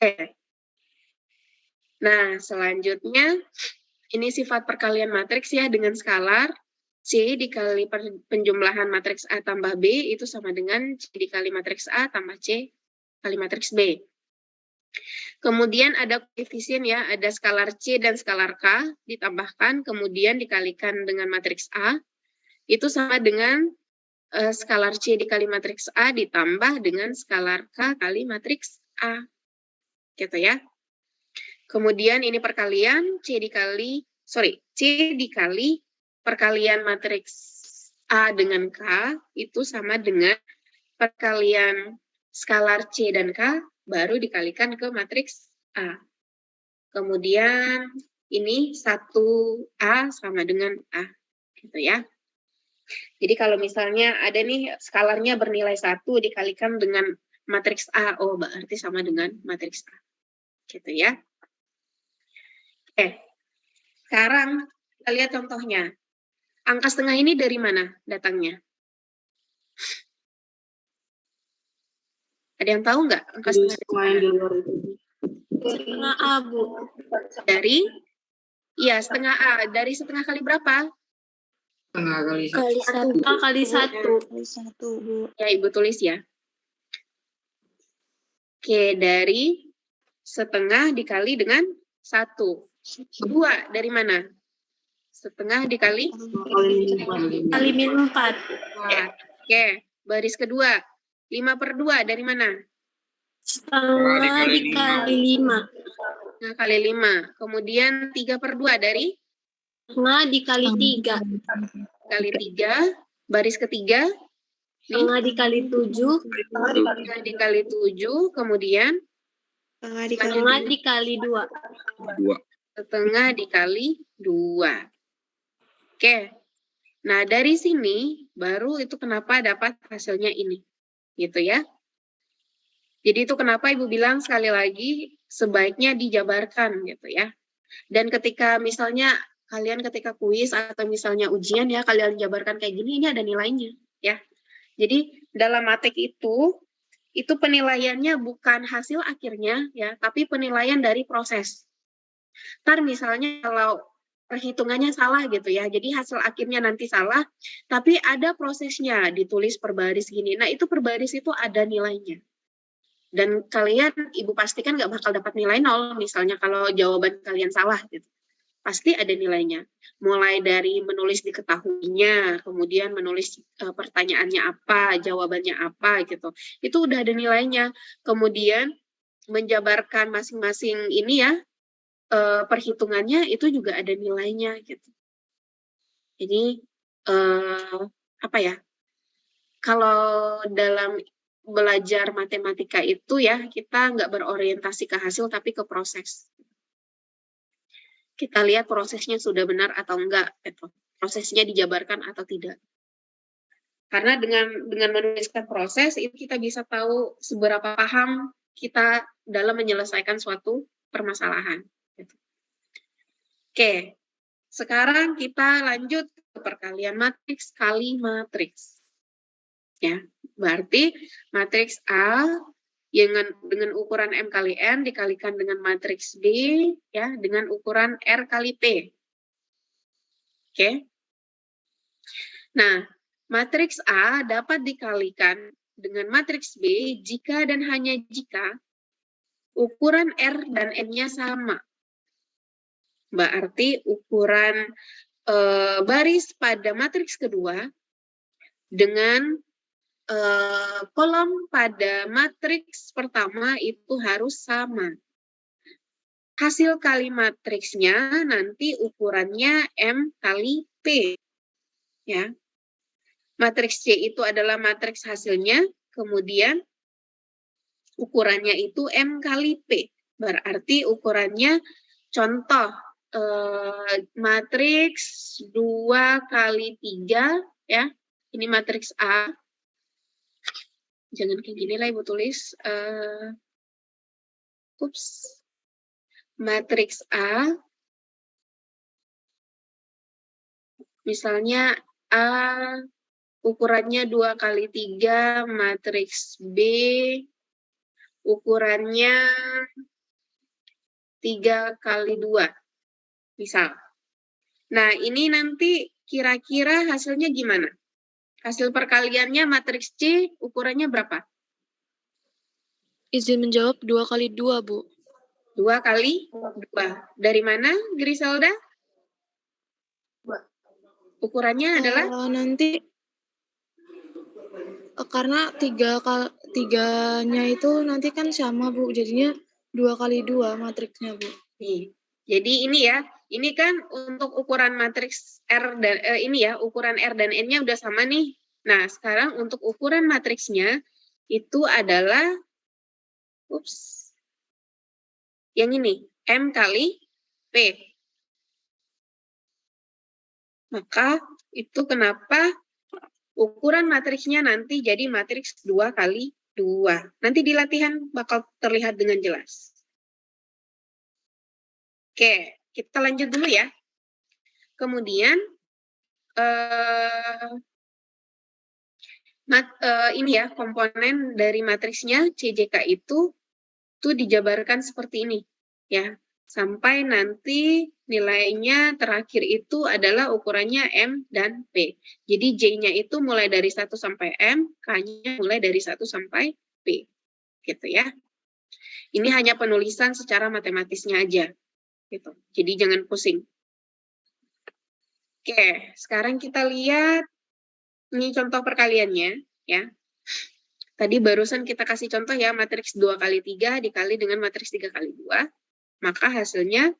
Oke. Nah, selanjutnya ini sifat perkalian matriks ya dengan skalar. C dikali penjumlahan matriks A tambah B itu sama dengan C dikali matriks A tambah C kali matriks B. Kemudian ada koefisien ya, ada skalar C dan skalar K ditambahkan, kemudian dikalikan dengan matriks A. Itu sama dengan skalar C dikali matriks A ditambah dengan skalar K kali matriks A. Gitu ya. Kemudian ini perkalian C dikali perkalian matriks A dengan K itu sama dengan perkalian skalar C dan K baru dikalikan ke matriks A. Kemudian ini 1A sama dengan A. Gitu ya. Jadi kalau misalnya ada nih skalarnya bernilai 1 dikalikan dengan matriks A, oh berarti sama dengan matriks A. Gitu ya. Oke, sekarang kita lihat contohnya. Angka setengah ini dari mana datangnya? Ada yang tahu nggak angka setengah? Setengah A, Bu. Dari? Iya, setengah A. Dari setengah kali berapa? Kali 1. Kali 1, Bu. Ya, Ibu tulis ya. Oke, dari setengah dikali dengan 1. 2 dari mana? Setengah dikali? Kali min 4. Oke, baris kedua. 5/2 dari mana? Setengah dikali 5. Setengah kali 5. Kemudian 3/2 dari? Setengah dikali 3. Kali 3. Baris ketiga? Setengah dikali 7. Setengah dikali 7. Kemudian? Setengah dikali 2. Setengah dikali 2. Oke. Nah, dari sini baru itu kenapa dapat hasilnya ini. Gitu ya. Jadi itu kenapa Ibu bilang sekali lagi sebaiknya dijabarkan gitu ya. Dan ketika misalnya kalian ketika kuis atau misalnya ujian ya kalian jabarkan kayak gini, ini ada nilainya ya. Jadi dalam matek itu penilaiannya bukan hasil akhirnya ya, tapi penilaian dari proses. Ntar misalnya kalau perhitungannya salah gitu ya, jadi hasil akhirnya nanti salah, tapi ada prosesnya ditulis per baris gini. Nah itu per baris itu ada nilainya. Dan kalian, Ibu pastikan nggak bakal dapat nilai 0 misalnya kalau jawaban kalian salah gitu. Pasti ada nilainya. Mulai dari menulis diketahuinya, kemudian menulis pertanyaannya apa, jawabannya apa gitu. Itu udah ada nilainya. Kemudian menjabarkan masing-masing ini ya, perhitungannya itu juga ada nilainya gitu. Jadi apa ya? Kalau dalam belajar matematika itu ya kita nggak berorientasi ke hasil tapi ke proses. Kita lihat prosesnya sudah benar atau enggak, gitu. Prosesnya dijabarkan atau tidak. Karena dengan menuliskan proses itu kita bisa tahu seberapa paham kita dalam menyelesaikan suatu permasalahan. Gitu. Oke, sekarang kita lanjut ke perkalian matriks kali matriks. Ya, berarti matriks A dengan ukuran M kali N dikalikan dengan matriks B ya dengan ukuran R kali P. Oke. Nah, matriks A dapat dikalikan dengan matriks B jika dan hanya jika ukuran R dan N-nya sama. Berarti ukuran baris pada matriks kedua dengan kolom pada matriks pertama itu harus sama. Hasil kali matriksnya nanti ukurannya M kali P. Ya. Matriks C itu adalah matriks hasilnya, kemudian ukurannya itu M kali P. Berarti ukurannya contoh matriks 2 kali 3 ya. Ini matriks A. Jangan kayak gini lah Ibu tulis. Matriks A. Misalnya A ukurannya 2 kali 3, matriks B ukurannya 3 kali 2. Misal. Nah, ini nanti kira-kira hasilnya gimana? Hasil perkaliannya matriks C ukurannya berapa? Izin menjawab 2 kali 2, Bu. 2 kali 2. Dari mana, Griselda? Ukurannya adalah? Nanti karena 3-nya itu nanti kan sama, Bu. Jadinya 2 kali 2 matriksnya, Bu. Nih. Jadi ini ya, ini kan untuk ukuran matriks R dan ini ya, ukuran R dan N-nya udah sama nih. Nah, sekarang untuk ukuran matriksnya itu adalah yang ini, M kali P. Maka itu kenapa ukuran matriksnya nanti jadi matriks 2 kali 2. Nanti di latihan bakal terlihat dengan jelas. Oke, kita lanjut dulu ya. Kemudian ini ya komponen dari matriksnya CJK itu dijabarkan seperti ini ya sampai nanti nilainya terakhir itu adalah ukurannya M dan P. Jadi J-nya itu mulai dari 1 sampai M, K-nya mulai dari 1 sampai P. Gitu ya. Ini hanya penulisan secara matematisnya aja. Gitu. Jadi jangan pusing. Oke, sekarang kita lihat ini contoh perkaliannya ya. Tadi barusan kita kasih contoh ya, matriks 2 kali 3 dikali dengan matriks 3 kali 2. Maka hasilnya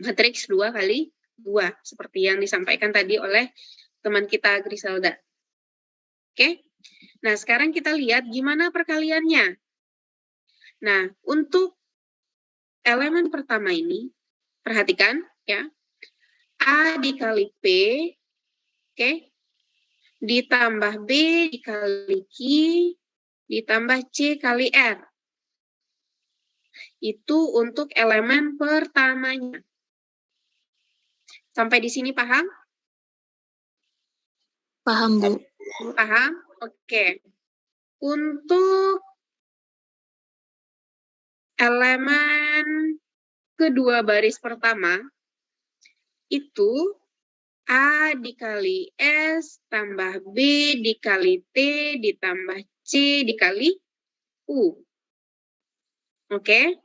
matriks 2 kali 2. Seperti yang disampaikan tadi oleh teman kita Griselda. Oke? Nah, sekarang kita lihat gimana perkaliannya. Nah, untuk elemen pertama ini, perhatikan ya. A dikali P, oke? Ditambah B dikali Q, ditambah C kali R. Itu untuk elemen pertamanya. Sampai di sini paham? Paham, Bu. Paham? Oke. Untuk elemen kedua baris pertama, itu A dikali S tambah B dikali T ditambah C dikali U. Oke?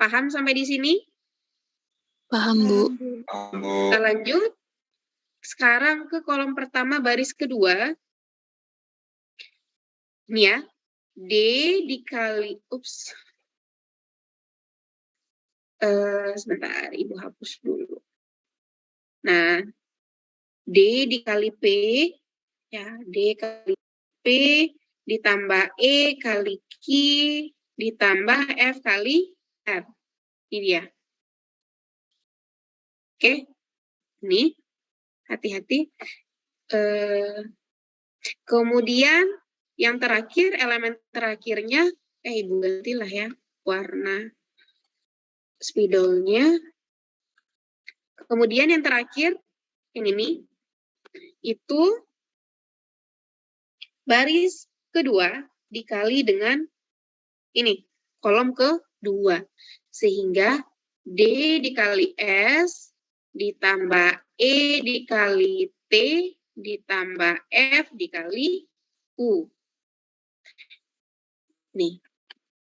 Paham sampai di sini? Paham, Bu. Kita lanjut. Sekarang ke kolom pertama baris kedua. Ini ya. D dikali, sebentar, Ibu hapus dulu. Nah, D dikali P, ya, D kali P, ditambah E kali Q, ditambah F kali R. Ini dia. Oke, ini hati-hati. Kemudian yang terakhir, elemen terakhirnya, Ibu gantilah ya warna spidolnya. Kemudian yang terakhir, ini nih, itu baris kedua dikali dengan ini, kolom kedua. Sehingga D dikali S ditambah E dikali T ditambah F dikali U. Nih.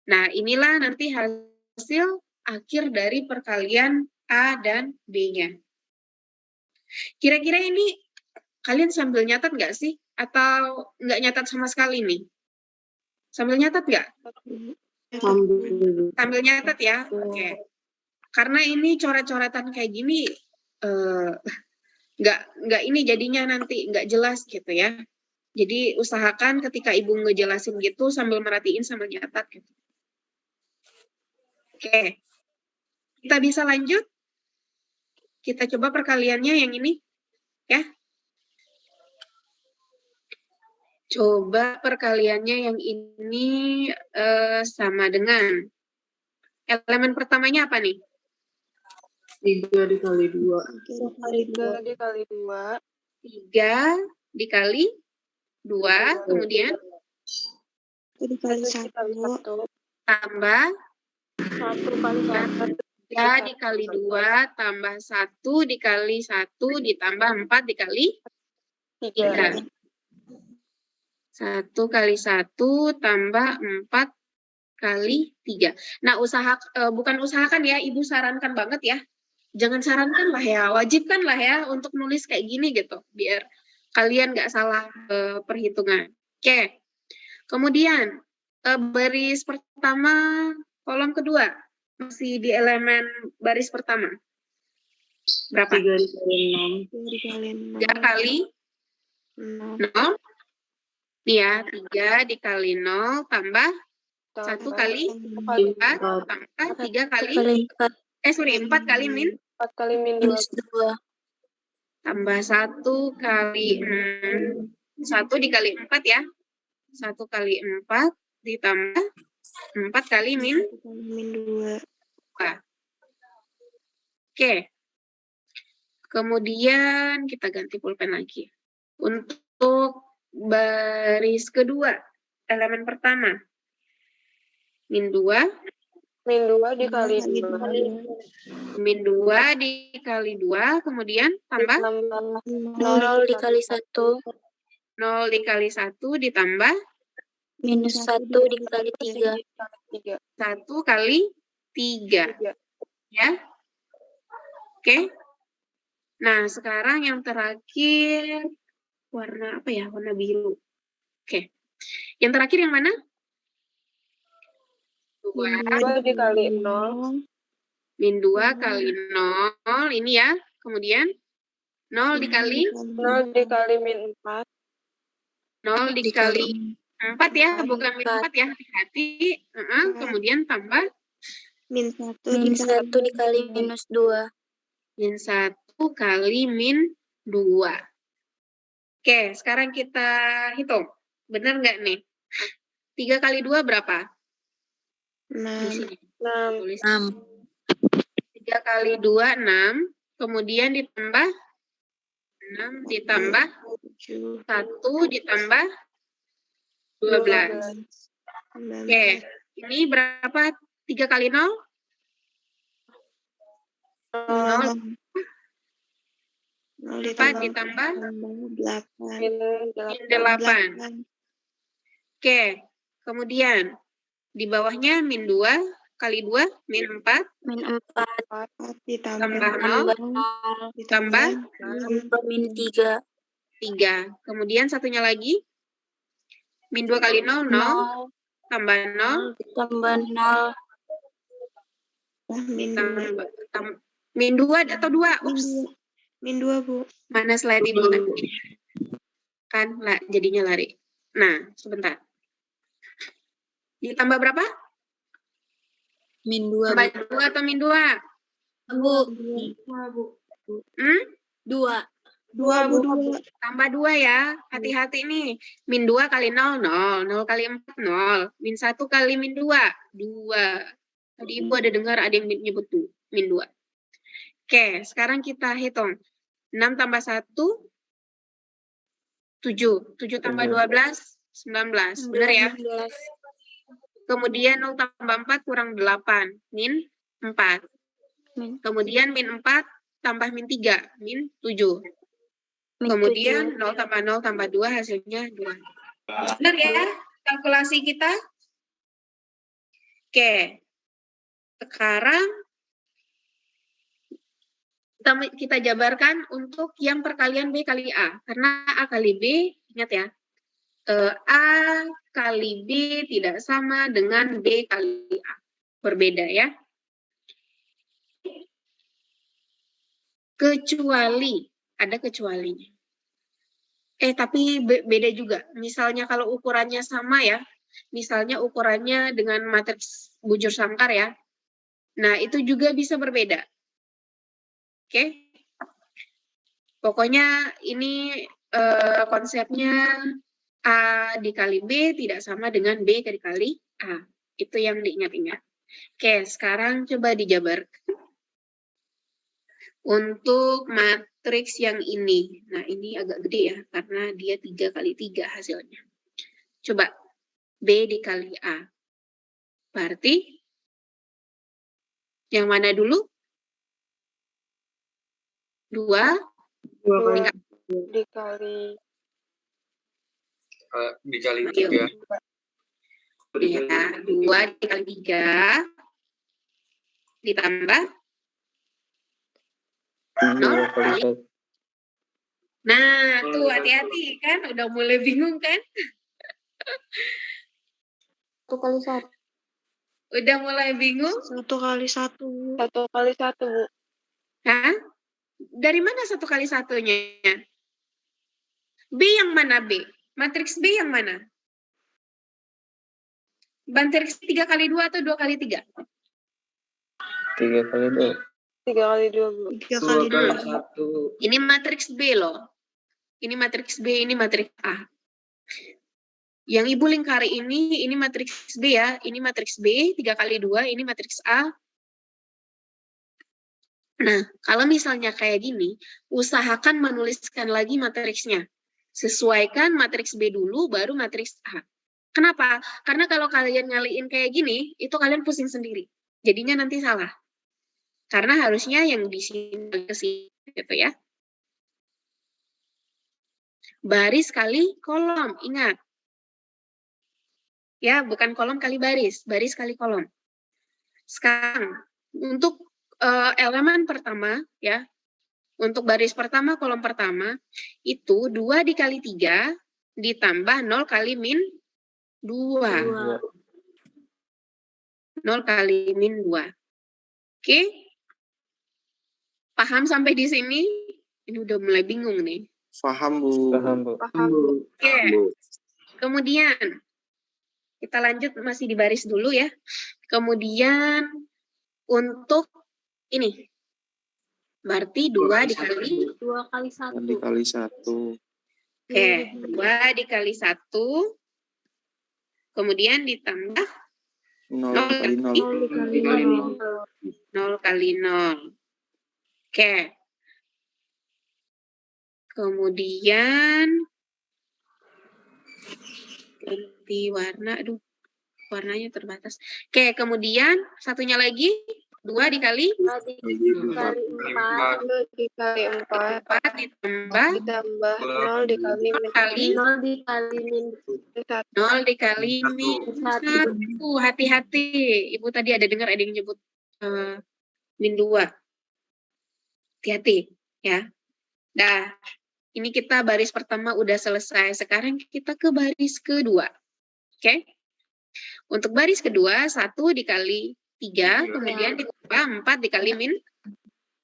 Nah, inilah nanti hasil akhir dari perkalian A dan B-nya. Kira-kira ini kalian sambil nyatat nggak sih? Atau nggak nyatat sama sekali nih? Sambil nyatat nggak? Sambil nyatat ya? Oke. Karena ini coret-coretan kayak gini, nggak ini jadinya nanti nggak jelas gitu ya. Jadi usahakan ketika Ibu ngejelasin gitu sambil merhatiin sambil nyatat gitu. Oke. Kita bisa lanjut? Kita coba perkaliannya yang ini. Ya. Coba perkaliannya yang ini sama dengan elemen pertamanya apa nih? 3 dikali 2. 3 dikali 2. 3 dikali 2, kemudian 1 dikali 1. tambah 1 kali 1. 3 dikali 2 tambah 1 dikali 1 ditambah 4 dikali 3. 1 kali 1 tambah 4 kali 3. Nah, bukan usahakan ya, Ibu sarankan banget ya. Jangan sarankan lah ya, wajibkan lah ya untuk nulis kayak gini gitu, biar kalian nggak salah perhitungan. Oke, kemudian baris pertama, kolom kedua, masih di elemen baris pertama. Berapa? 3 dikali 6. 3 kali 0. Nih ya, 3 dikali 0 tambah 1 kali 4 tambah 3 kali 4 kali min 4 kali min 2. tambah 1 kali 1 dikali 4 ya. 1 kali 4 ditambah 4 kali min 2. Oke. Kemudian kita ganti pulpen lagi. Untuk baris kedua, elemen pertama. Min 2. Min 2 dikali 2. Min 2 dikali 2, kemudian tambah 0 dikali 1. 0 dikali 1 ditambah Minus 1 dikali 3. 1 kali 3. Ya. Oke. Nah, sekarang yang terakhir warna apa ya? Warna biru. Oke. Yang terakhir yang mana? 2 dikali 0. Min 2 kali 0. Ini ya. Kemudian 0 dikali 0 dikali min 4. 0 dikali 4 ya, bukan min 4 ya. Hati-hati. Kemudian tambah Min 1 dikali minus 2. min 1 kali min 2. Oke, sekarang kita hitung. Benar nggak nih? 3 kali 2 berapa? 6. 3 kali 2, 6. Kemudian ditambah 6 ditambah 1 ditambah 12. Oke, ini berapa? 3 kali 0? 0. 4 ditambah 8. Oke, kemudian di bawahnya min 2 kali 2, min 4. Min 4 Tambah 0. Tambah min 3. 3. Kemudian satunya lagi. Min 2 kali 0, 0. Tambah 0. Tambah 0. Min 2 atau 2? Ups. Min 2, Bu. Mana slide Ibu tadi? Kan jadinya lari. Nah, sebentar. Ditambah berapa? Min 2, Tambah 2 atau min 2? Bu. Hmm? 2. 2, Bu. Tambah 2 ya. Hati-hati nih. Min 2 kali 0, 0. 0 kali 4, 0. Min 1 kali min 2, 2. Tadi Ibu ada dengar ada yang nyebut tuh, min 2. Oke, sekarang kita hitung. 6 tambah 1, 7. 7 tambah 12, 19. Benar ya? Kemudian 0 tambah 4 kurang 8. Min 4. Kemudian min 4 tambah min 3. Min 7. Kemudian 0 tambah 0 tambah 2 hasilnya 2. Benar ya kalkulasi kita? Oke. Sekarang kita jabarkan untuk yang perkalian B kali A. Karena A kali B, ingat ya, A kali B tidak sama dengan B kali A. Berbeda ya. Kecuali, ada kecualinya. Tapi beda juga. Misalnya kalau ukurannya sama ya, misalnya ukurannya dengan matriks bujur sangkar ya, nah itu juga bisa berbeda. Oke? Pokoknya ini konsepnya A dikali B tidak sama dengan B dikali A. Itu yang diingat-ingat. Oke, sekarang coba dijabarkan. Untuk matriks yang ini. Nah, ini agak gede ya, karena dia 3 kali 3 hasilnya. Coba, B dikali A. Berarti, yang mana dulu? 2 Dikali Dikali 3. Ya, 2 dikali 3 ditambah 0 kali. Nah, tuh hati-hati kan, udah mulai bingung kan? 1 kali 1. Udah mulai bingung? 1 kali 1. 1 kali 1, Bu. Hah? Dari mana 1 kali 1-nya? B yang mana B? Matriks B yang mana? Matriks 3 kali 2 atau 2 kali 3? 3 kali 2. 3 kali 2, Bu. 3 kali 1. 2. Ini matriks B loh. Ini matriks B, ini matriks A. Yang Ibu lingkari ini matriks B ya. Ini matriks B, 3 kali 2, ini matriks A. Nah, kalau misalnya kayak gini, usahakan menuliskan lagi matriksnya. Sesuaikan matriks B dulu, baru matriks A. Kenapa? Karena kalau kalian ngaliin kayak gini, itu kalian pusing sendiri. Jadinya nanti salah. Karena harusnya yang di sini ke sini, gitu ya. Baris kali kolom, ingat. Ya, bukan kolom kali baris kali kolom. Sekarang, untuk elemen pertama, ya, untuk baris pertama, kolom pertama, itu 2 dikali 3 ditambah 0 kali min 2. 0 kali min 2. Oke? Paham sampai di sini? Ini udah mulai bingung nih. Paham, Bu. Paham, Bu. Oke. Kemudian, kita lanjut masih di baris dulu ya. Kemudian, untuk ini. Berarti 2 dikali 2 kali 1. Dikali 1. Oke, 2 dikali 1. Kemudian ditambah 0 kali 0. 0 kali 0. Oke. Kemudian ganti warna. Aduh, warnanya terbatas. Oke, kemudian satunya lagi 2 dikali 4 dikali 4. 4 ditambah 0 dikali min 0 dikali min 0 dikali min 1. Hati-hati. Ibu tadi ada dengar ada yang nyebut min 2. Hati-hati ya. Nah, ini kita baris pertama udah selesai. Sekarang kita ke baris kedua. Oke? Untuk baris kedua 1 dikali 3, kemudian ditambah 4 dikali min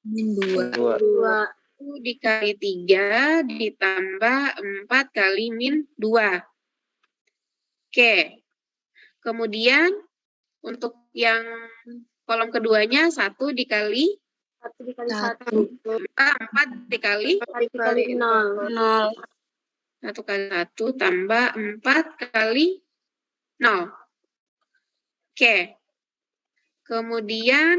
2. dikali 3 ditambah 4 kali min 2. Oke. Kemudian untuk yang kolom keduanya 1 dikali 1 dikali 1. 4 dikali 1 dikali 0. 1 kali 1 tambah 4 kali 0. Oke. Kemudian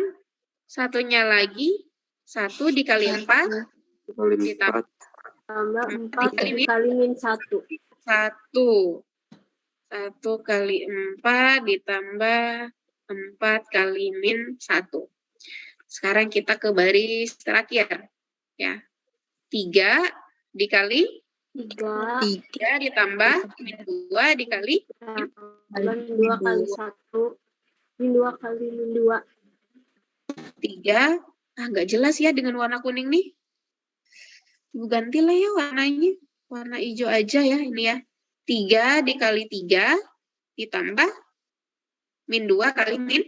satunya lagi 1 dikali 4 ditambah Tambah 4 dikali min 1. 1. 1 kali 4 ditambah 4 kali min 1. Sekarang kita ke baris terakhir. Ya. 3 dikali 3 ditambah min 2 dikali Tambah min 2 kali 1. Min 2 kali min 2. 3. Nggak jelas ya dengan warna kuning nih. Ibu gantilah ya warnanya. Warna hijau aja ya ini ya. 3 dikali 3 ditambah min 2 kali min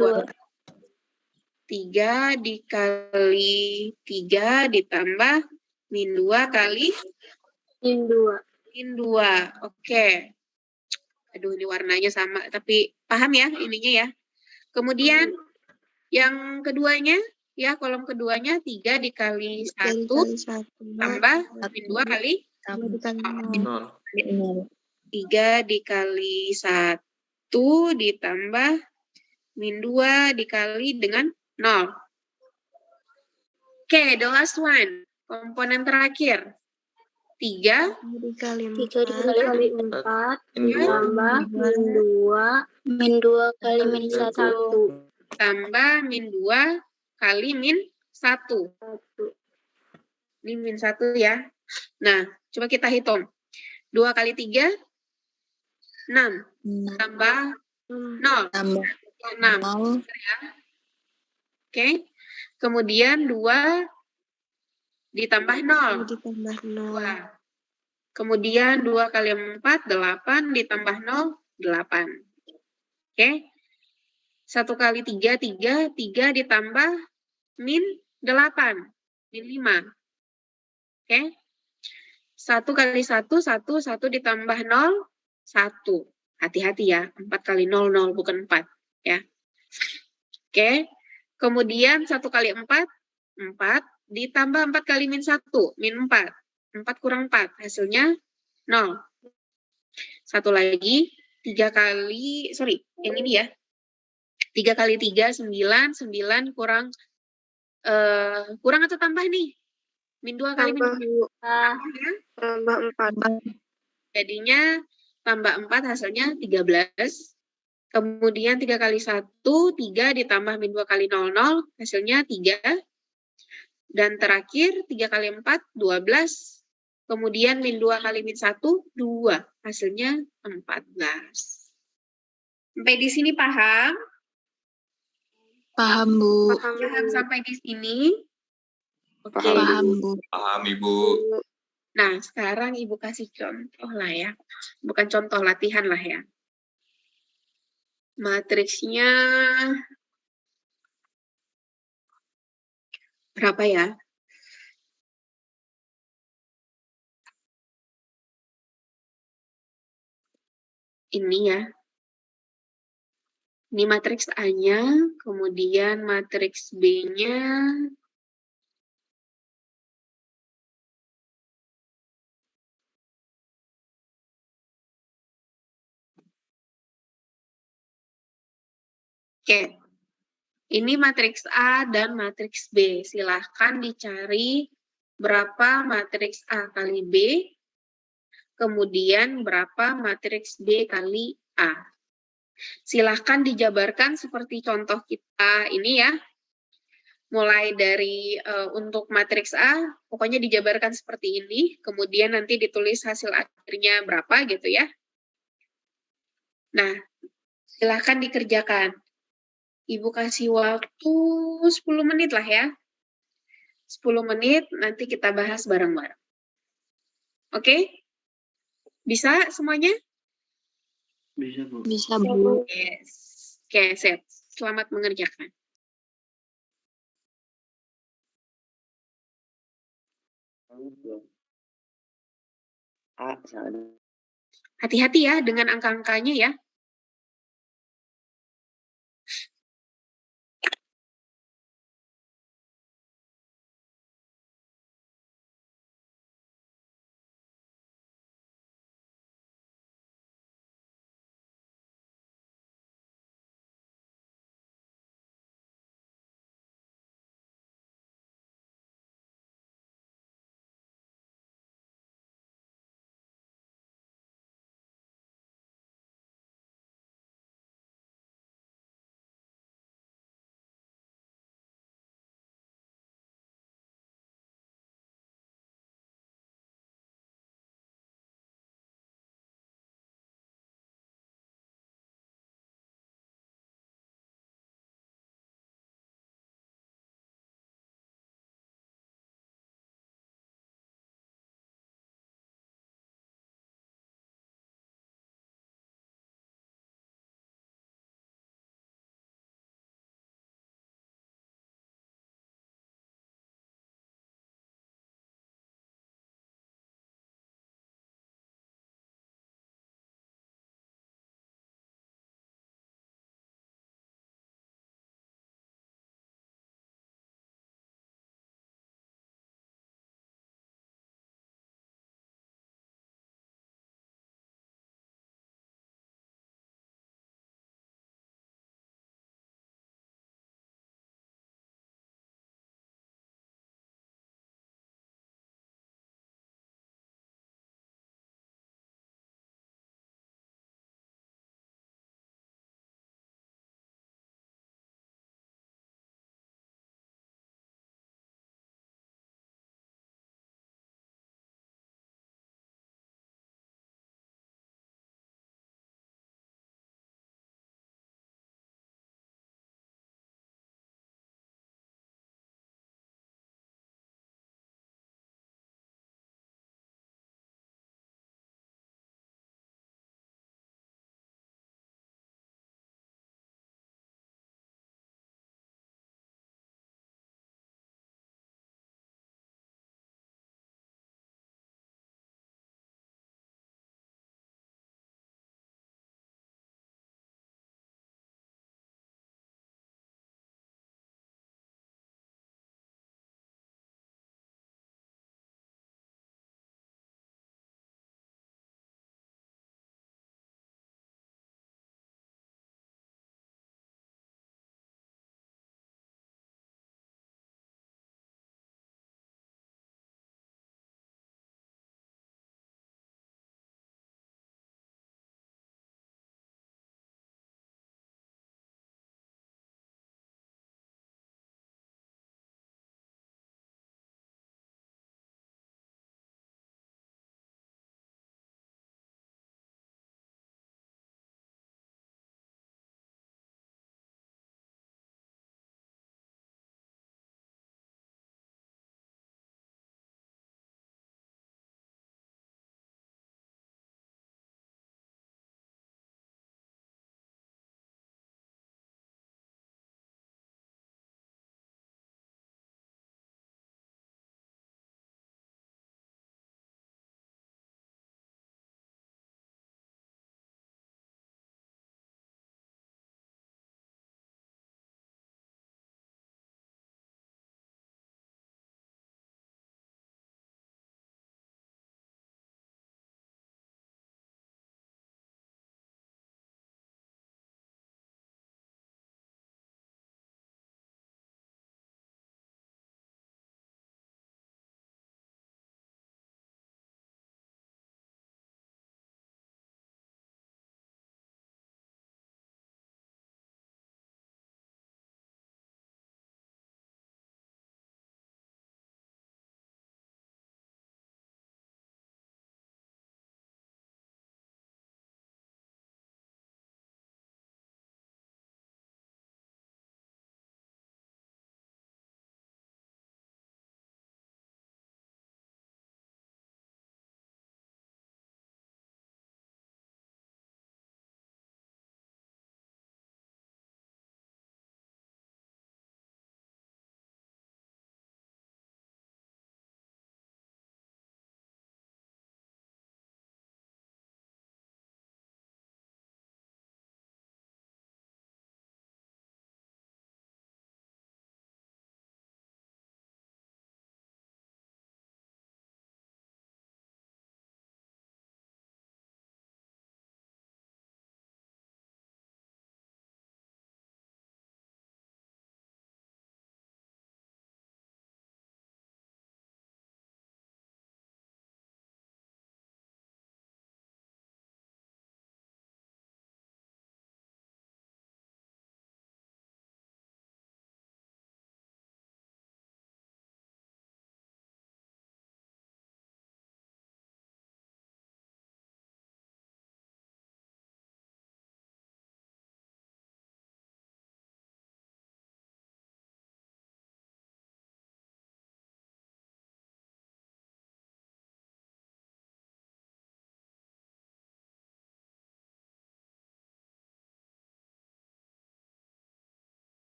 2. 3 dikali 3 ditambah min 2 kali Min 2. min 2. Oke. Aduh, ini warnanya sama. Tapi paham ya ininya ya. Kemudian yang keduanya, ya kolom keduanya 3 dikali 1 tambah min 2 kali 0. 3 dikali 1 ditambah min 2 dikali dengan 0. Oke, the last one. Komponen terakhir. 3 dikali 4 ditambah min 2 kali min 1. tambah min 2 kali min 1. Ini min 1 ya. Nah, coba kita hitung. 2 kali 3, 6. Tambah 0. 6. Ya. Oke. Kemudian 2 ditambah 0. 2. Kemudian 2 kali 4, 8 ditambah 0, 8. Oke. 1 kali 3, 3 ditambah min 8, min 5. Oke. 1 kali 1, 1 ditambah 0, 1. Hati-hati ya, 4 kali 0, 0, bukan 4. Ya. Oke. Kemudian 1 kali 4, 4 ditambah 4 kali min 1, min 4. 4 kurang 4, hasilnya 0. Satu lagi, 3 kali, yang ini ya. 3 kali 3, 9, 9 kurang atau tambah nih? Min 2 kali min 2. Tambah 4. Jadinya tambah 4 hasilnya 13. Kemudian 3 kali 1, 3 ditambah min 2 kali 0, 0, hasilnya 3. Dan terakhir 3 kali 4, 12. Kemudian min 2 kali min 1, 2. Hasilnya 14. Sampai di sini paham? Paham, Bu. Paham sampai di sini? Oke. Paham, Bu. Paham, Ibu. Nah, sekarang Ibu kasih contoh lah ya. Bukan contoh, latihan lah ya. Matriksnya berapa ya? Ini ya. Ini matriks A-nya, kemudian matriks B-nya. Oke. Ini matriks A dan matriks B. Silahkan dicari berapa matriks A kali B, kemudian berapa matriks B kali A. Silahkan dijabarkan seperti contoh kita ini ya. Mulai dari untuk matriks A, pokoknya dijabarkan seperti ini, kemudian nanti ditulis hasil akhirnya berapa gitu ya. Nah, silahkan dikerjakan. Ibu kasih waktu 10 menit lah ya. 10 menit, nanti kita bahas bareng-bareng. Oke? Bisa semuanya? Bisa, Bu. Bisa, Bu. Yes. Oke, set. Selamat mengerjakan. Hati-hati ya dengan angka-angkanya ya.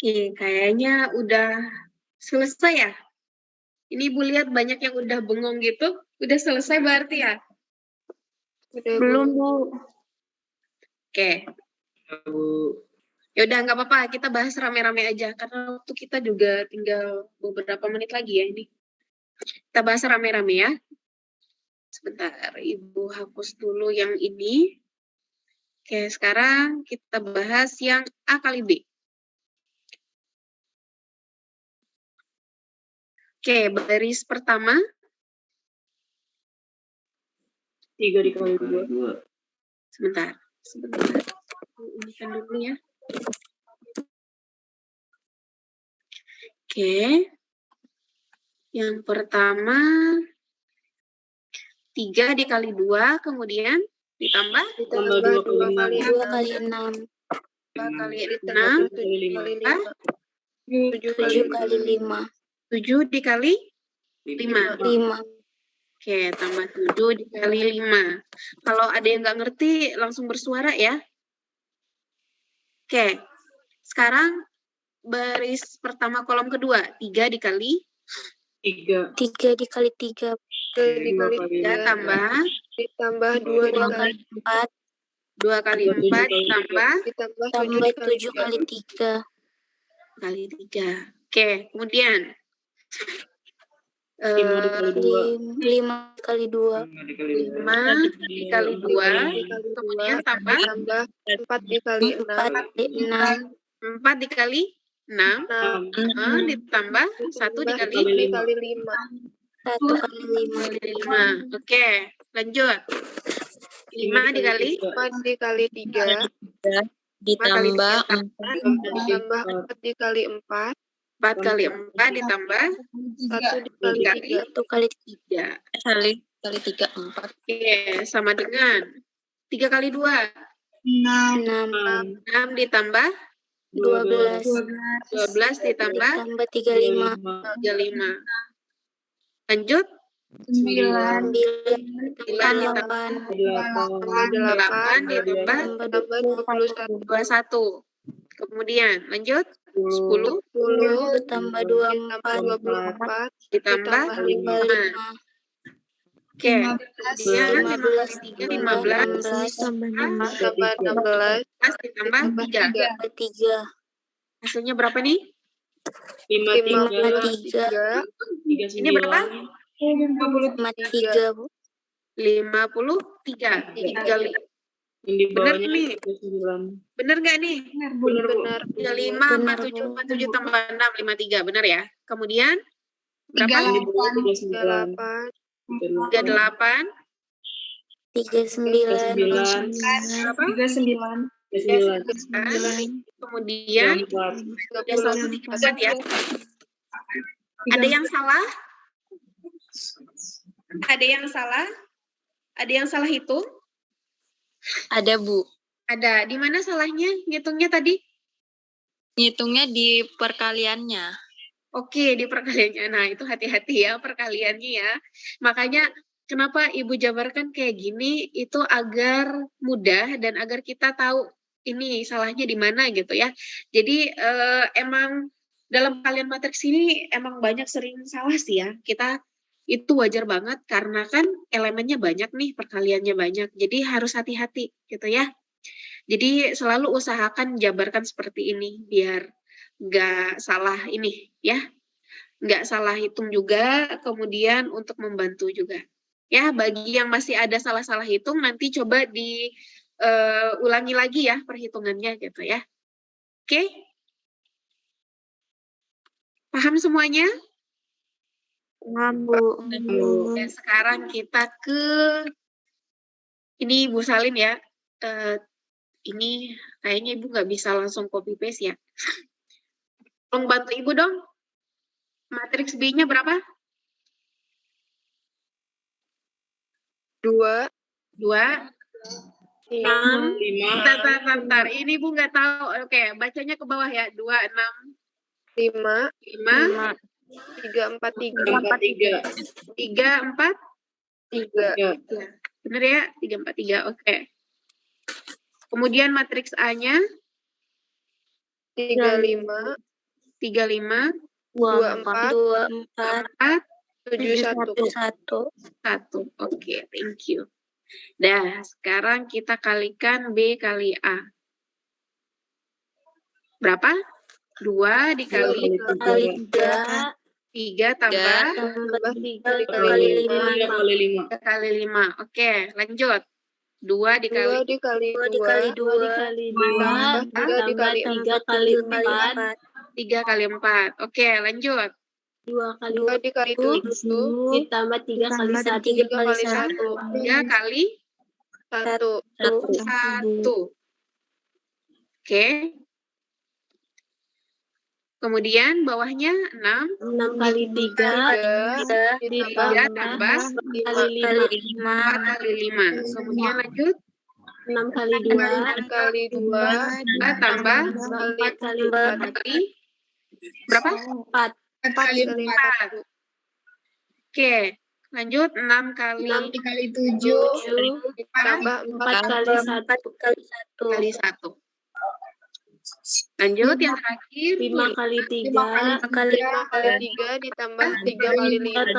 Oke, kayaknya udah selesai ya. Ini Ibu lihat banyak yang udah bengong gitu. Udah selesai berarti ya? Belum, Bu. Oke. Bu. Ya udah nggak apa-apa, kita bahas rame-rame aja karena waktu kita juga tinggal beberapa menit lagi ya ini. Kita bahas rame-rame ya. Sebentar, Ibu hapus dulu yang ini. Oke, sekarang kita bahas yang A kali B. Oke, baris pertama. 3 dikali 2. Sebentar. Unikan dulu ya. Oke. Yang pertama 3 dikali 2, kemudian ditambah 2 kali 2 kali 6. 2 kali 6, 7 kali 5. 7 dikali 5. 5. Oke, tambah 7 dikali 5. Kalau ada yang nggak ngerti, langsung bersuara ya. Oke, sekarang baris pertama kolom kedua, 3 dikali 3. 3 dikali 3. 3 tambah Ditambah 2 kali 4. 2 kali 4 tambah Tambah 7 kali 3. kali 3. Oke, kemudian 5 dikali 2. 5 kali 2. 5 dikali 2, kemudian tambah 4 dikali 6. 4 kali 6. 4 dikali 6, ditambah 1 dikali 5. 1 kali 5. 5. Oke, lanjut. 5 dikali 4 dikali 3. ditambah tambah 4 dikali 4. 4 kali 4 ditambah 1 dikali 3. 1 kali 3. kali 3 4. Oke, sama dengan 3 kali 2. 6. 6 ditambah 12. 12 ditambah Tambah 35. 35. Lanjut. 9 ditambah 8. 8 ditambah Tambah 21. Kemudian lanjut. 10 10 tambah 24. ditambah 5. 5. Oke. Kemudian 15 Tambah 16. ditambah 3. 3. Hasilnya berapa nih? 53. Ini berapa? 53, Bu. 53. Yang di Bener bawahnya nih? 39. Bener nggak nih? Benar. 35, 47 tambah 6, 53. Bener ya? Kemudian berapa? Yang di bawah 39. 38. 39. Berapa? 39. Kemudian ada 1 dicatat ya. Ada yang salah? Ada yang salah? Ada yang salah hitung? Ada, Bu. Ada. Di mana salahnya? Ngitungnya tadi? Ngitungnya di perkaliannya. Oke, di perkaliannya. Nah, itu hati-hati ya perkaliannya ya. Makanya kenapa Ibu jabarkan kayak gini, itu agar mudah dan agar kita tahu ini salahnya di mana gitu ya. Jadi emang dalam kalian matriks ini emang banyak sering salah sih ya. Kita itu wajar banget karena kan elemennya banyak nih, perkaliannya banyak. Jadi harus hati-hati gitu ya. Jadi selalu usahakan jabarkan seperti ini biar nggak salah ini ya. Nggak salah hitung juga, kemudian untuk membantu juga. Ya, bagi yang masih ada salah-salah hitung, nanti coba diulangi lagi ya perhitungannya gitu ya. Oke? Paham semuanya? Paham, Bu. Dan sekarang kita ke ini Ibu salin ya. Ini kayaknya Ibu nggak bisa langsung copy paste ya. Tolong bantu Ibu dong. Matriks B-nya berapa? 2. 2. 6. 5. Bentar. Ini Ibu nggak tahu. Oke, bacanya ke bawah ya. 2, 6, 5. 5. 3, 4, 3. 3. 3, 4. 3. Bener ya? 3, 4, 3. Oke. Kemudian matriks A-nya 3, 5. 35, 24, 24, 4, 71. 1. Oke, thank you. Nah, sekarang kita kalikan B kali A. Berapa? 2 dikali kali 3, 3 tambah 3 kali 5. 3 kali 5. Oke, lanjut. 2 dikali 2 dikali 2, 2 ditambah 3 kali 4, 3 kali 4. Oke, lanjut. 2 kali 7 ditambah 3 kali 1. 3 kali 1. 3 kali 1. Oke. Kemudian bawahnya 6. 6 kali 3 3 tambah 5 kali 5. 4 kali 5. Kemudian lanjut. 6 kali 2 2 tambah 4 kali 4 kali berapa? 4. 4 kali 4. Oke, lanjut 6 kali 7 tambah 4 kali 1. kali 1. Lanjut yang terakhir 5 kali 3 kali 1 kali 5.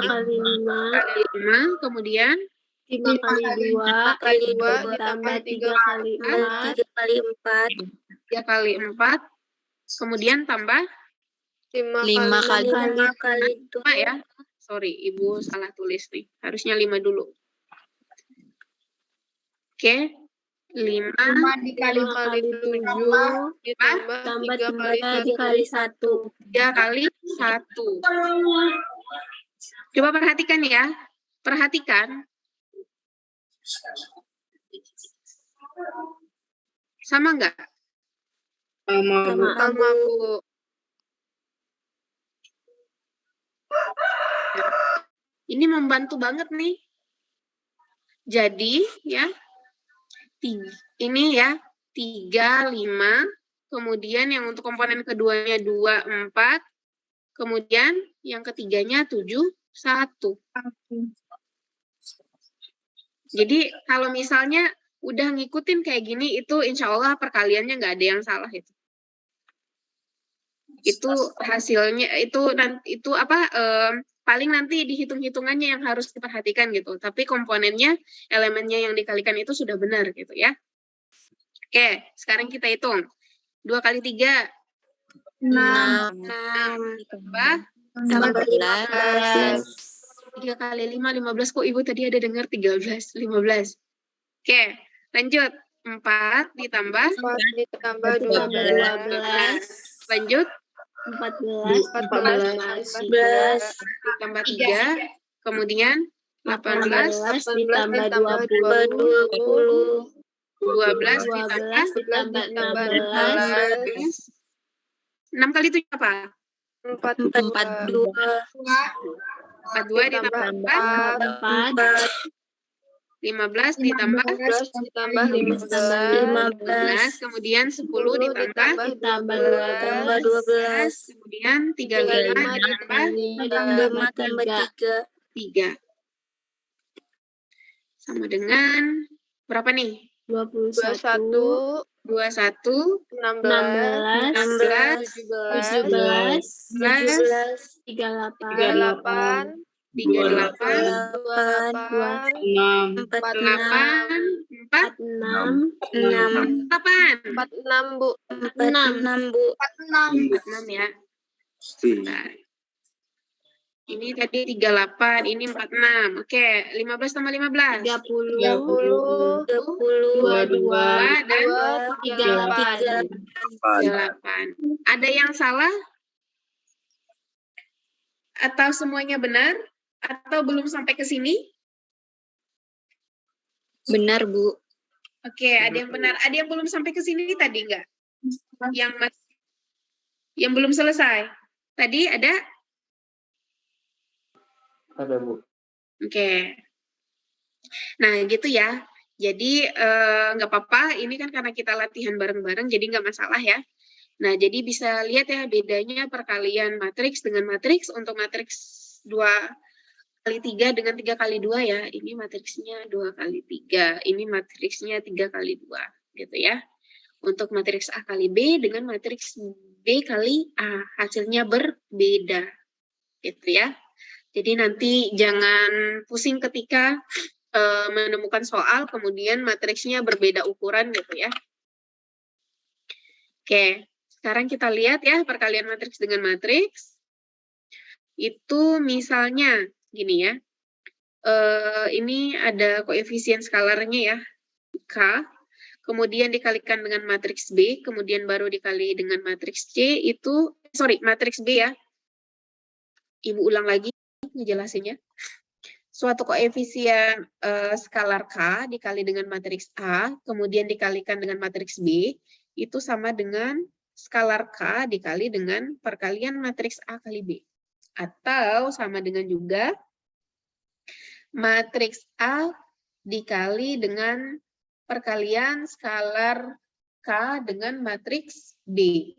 kali 5. Kemudian 5 kali 2 ditambah 3 kali 4. 3 kali 4. 3 kali 4. Kemudian tambah 5 kali 5 ya. Sorry, Ibu salah tulis nih. Harusnya 5 dulu. Oke. 5 dikali 7 ditambah 3 kali 1. 3 kali 1. Coba perhatikan ya. Perhatikan. Sama nggak? Sama Bu. Ini membantu banget nih. Jadi ya, ini ya 3, 5, kemudian yang untuk komponen keduanya 2, 4, kemudian yang ketiganya 7, 1. Jadi kalau misalnya udah ngikutin kayak gini, itu insya Allah perkaliannya nggak ada yang salah itu. Itu hasilnya itu apa? Paling nanti di hitung-hitungannya yang harus diperhatikan gitu. Tapi komponennya, elemennya yang dikalikan itu sudah benar gitu ya. Oke, sekarang kita hitung. 2 kali 3. 6 Tambah 15. 3 kali 5, 15. Kok Ibu tadi ada dengar 13, 15. Oke, lanjut. 4 ditambah 12. Lanjut. 14 Ditambah 3. Kemudian 18 ditambah 20. 12 ditambah 16 6 kali 7 apa? 42. 42 ditambah 4. 15 ditambah 15. Kemudian 10 ditambah 12. Kemudian 35 ditambah 3. Sama dengan berapa nih? 21 21, 16 17 38 38, 46. 46 ya. Bentar. Ini tadi 38, ini 46. Oke, 15 tambah 15. 30 22 dan 38 38. Ada yang salah? Atau semuanya benar? Atau belum sampai ke sini? Benar, Bu. Oke, ada yang benar. Ada yang belum sampai ke sini tadi enggak? Yang belum selesai. Tadi ada? Ada, Bu. Oke. Nah, gitu ya. Jadi, nggak apa-apa. Ini kan karena kita latihan bareng-bareng, jadi nggak masalah ya. Nah, jadi bisa lihat ya bedanya perkalian matriks dengan matriks. Untuk matriks 2 kali 3 dengan 3 kali 2 ya. Ini matriksnya 2 kali 3. Ini matriksnya 3 kali 2. Gitu ya. Untuk matriks A kali B dengan matriks B kali A, hasilnya berbeda. Gitu ya. Jadi nanti jangan pusing ketika menemukan soal, kemudian matriksnya berbeda ukuran gitu ya. Oke, sekarang kita lihat ya perkalian matriks dengan matriks. Itu misalnya gini ya. Ini ada koefisien skalarnya ya, K, kemudian dikalikan dengan matriks B, kemudian baru dikali dengan matriks C, itu, matriks B ya. Ibu ulang lagi ngejelasinnya. Suatu koefisien skalar K dikali dengan matriks A, kemudian dikalikan dengan matriks B, itu sama dengan skalar K dikali dengan perkalian matriks A kali B. Atau sama dengan juga matriks A dikali dengan perkalian skalar K dengan matriks B.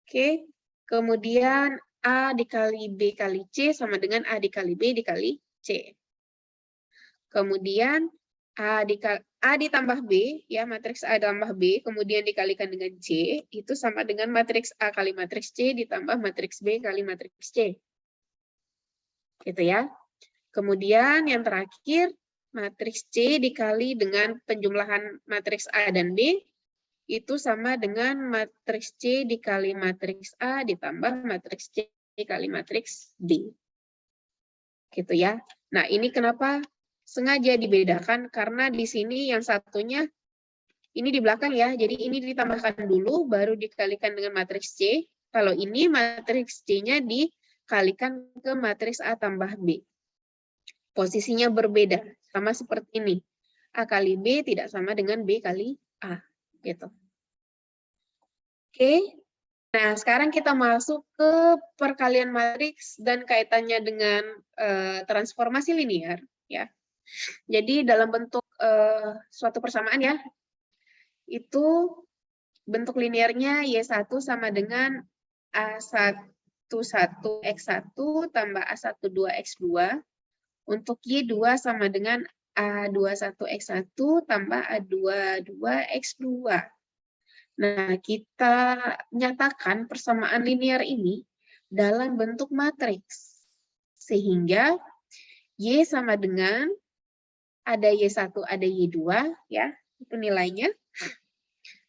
Oke, kemudian A dikali B kali C sama dengan A dikali B dikali C. Kemudian A ditambah B, ya matriks A ditambah B, kemudian dikalikan dengan C, itu sama dengan matriks A kali matriks C ditambah matriks B kali matriks C. Gitu ya. Kemudian yang terakhir, matriks C dikali dengan penjumlahan matriks A dan B, itu sama dengan matriks C dikali matriks A ditambah matriks C dikali matriks D. Gitu ya. Nah, ini kenapa sengaja dibedakan, karena di sini yang satunya, ini di belakang ya, jadi ini ditambahkan dulu, baru dikalikan dengan matriks C. Kalau ini matriks C-nya dikalikan ke matriks A tambah B. Posisinya berbeda, sama seperti ini. A kali B tidak sama dengan B kali A. Gitu. Oke. Nah, sekarang kita masuk ke perkalian matriks dan kaitannya dengan transformasi linear. Ya. Jadi dalam bentuk suatu persamaan ya, itu bentuk linearnya Y1 sama dengan A11X1 tambah A12X2. Untuk Y2 sama dengan A21X1 tambah A22X2. Nah, kita nyatakan persamaan linear ini dalam bentuk matriks. Sehingga Y sama dengan ada Y1, ada Y2, ya, itu nilainya.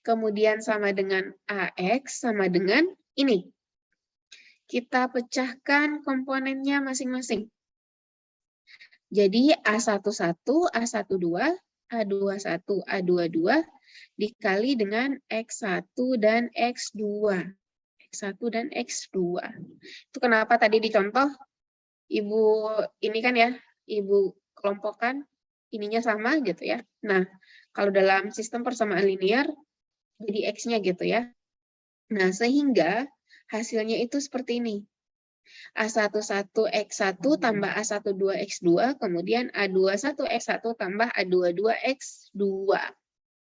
Kemudian sama dengan AX sama dengan ini. Kita pecahkan komponennya masing-masing. Jadi A11, A12, A21, A22 dikali dengan X1 dan X2. X1 dan X2. Itu kenapa tadi dicontoh, Ibu ini kan ya, Ibu kelompokkan, ininya sama gitu ya. Nah, kalau dalam sistem persamaan linear, jadi X-nya gitu ya. Nah, sehingga hasilnya itu seperti ini. A11X1 tambah A12X2, kemudian A21X1 tambah A22X2.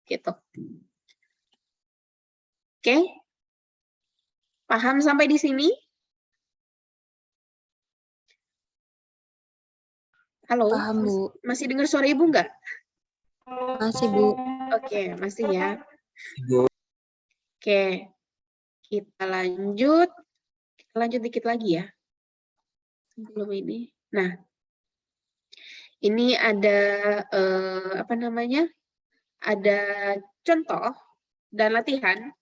Gitu. Oke? Paham sampai di sini? Halo? Paham, Bu. Masih dengar suara Ibu nggak? Masih, Bu. Oke, masih ya. Oke. Kita lanjut. Lanjut dikit lagi ya. Sebelum ini. Nah, ini ada apa namanya? Ada contoh dan latihan.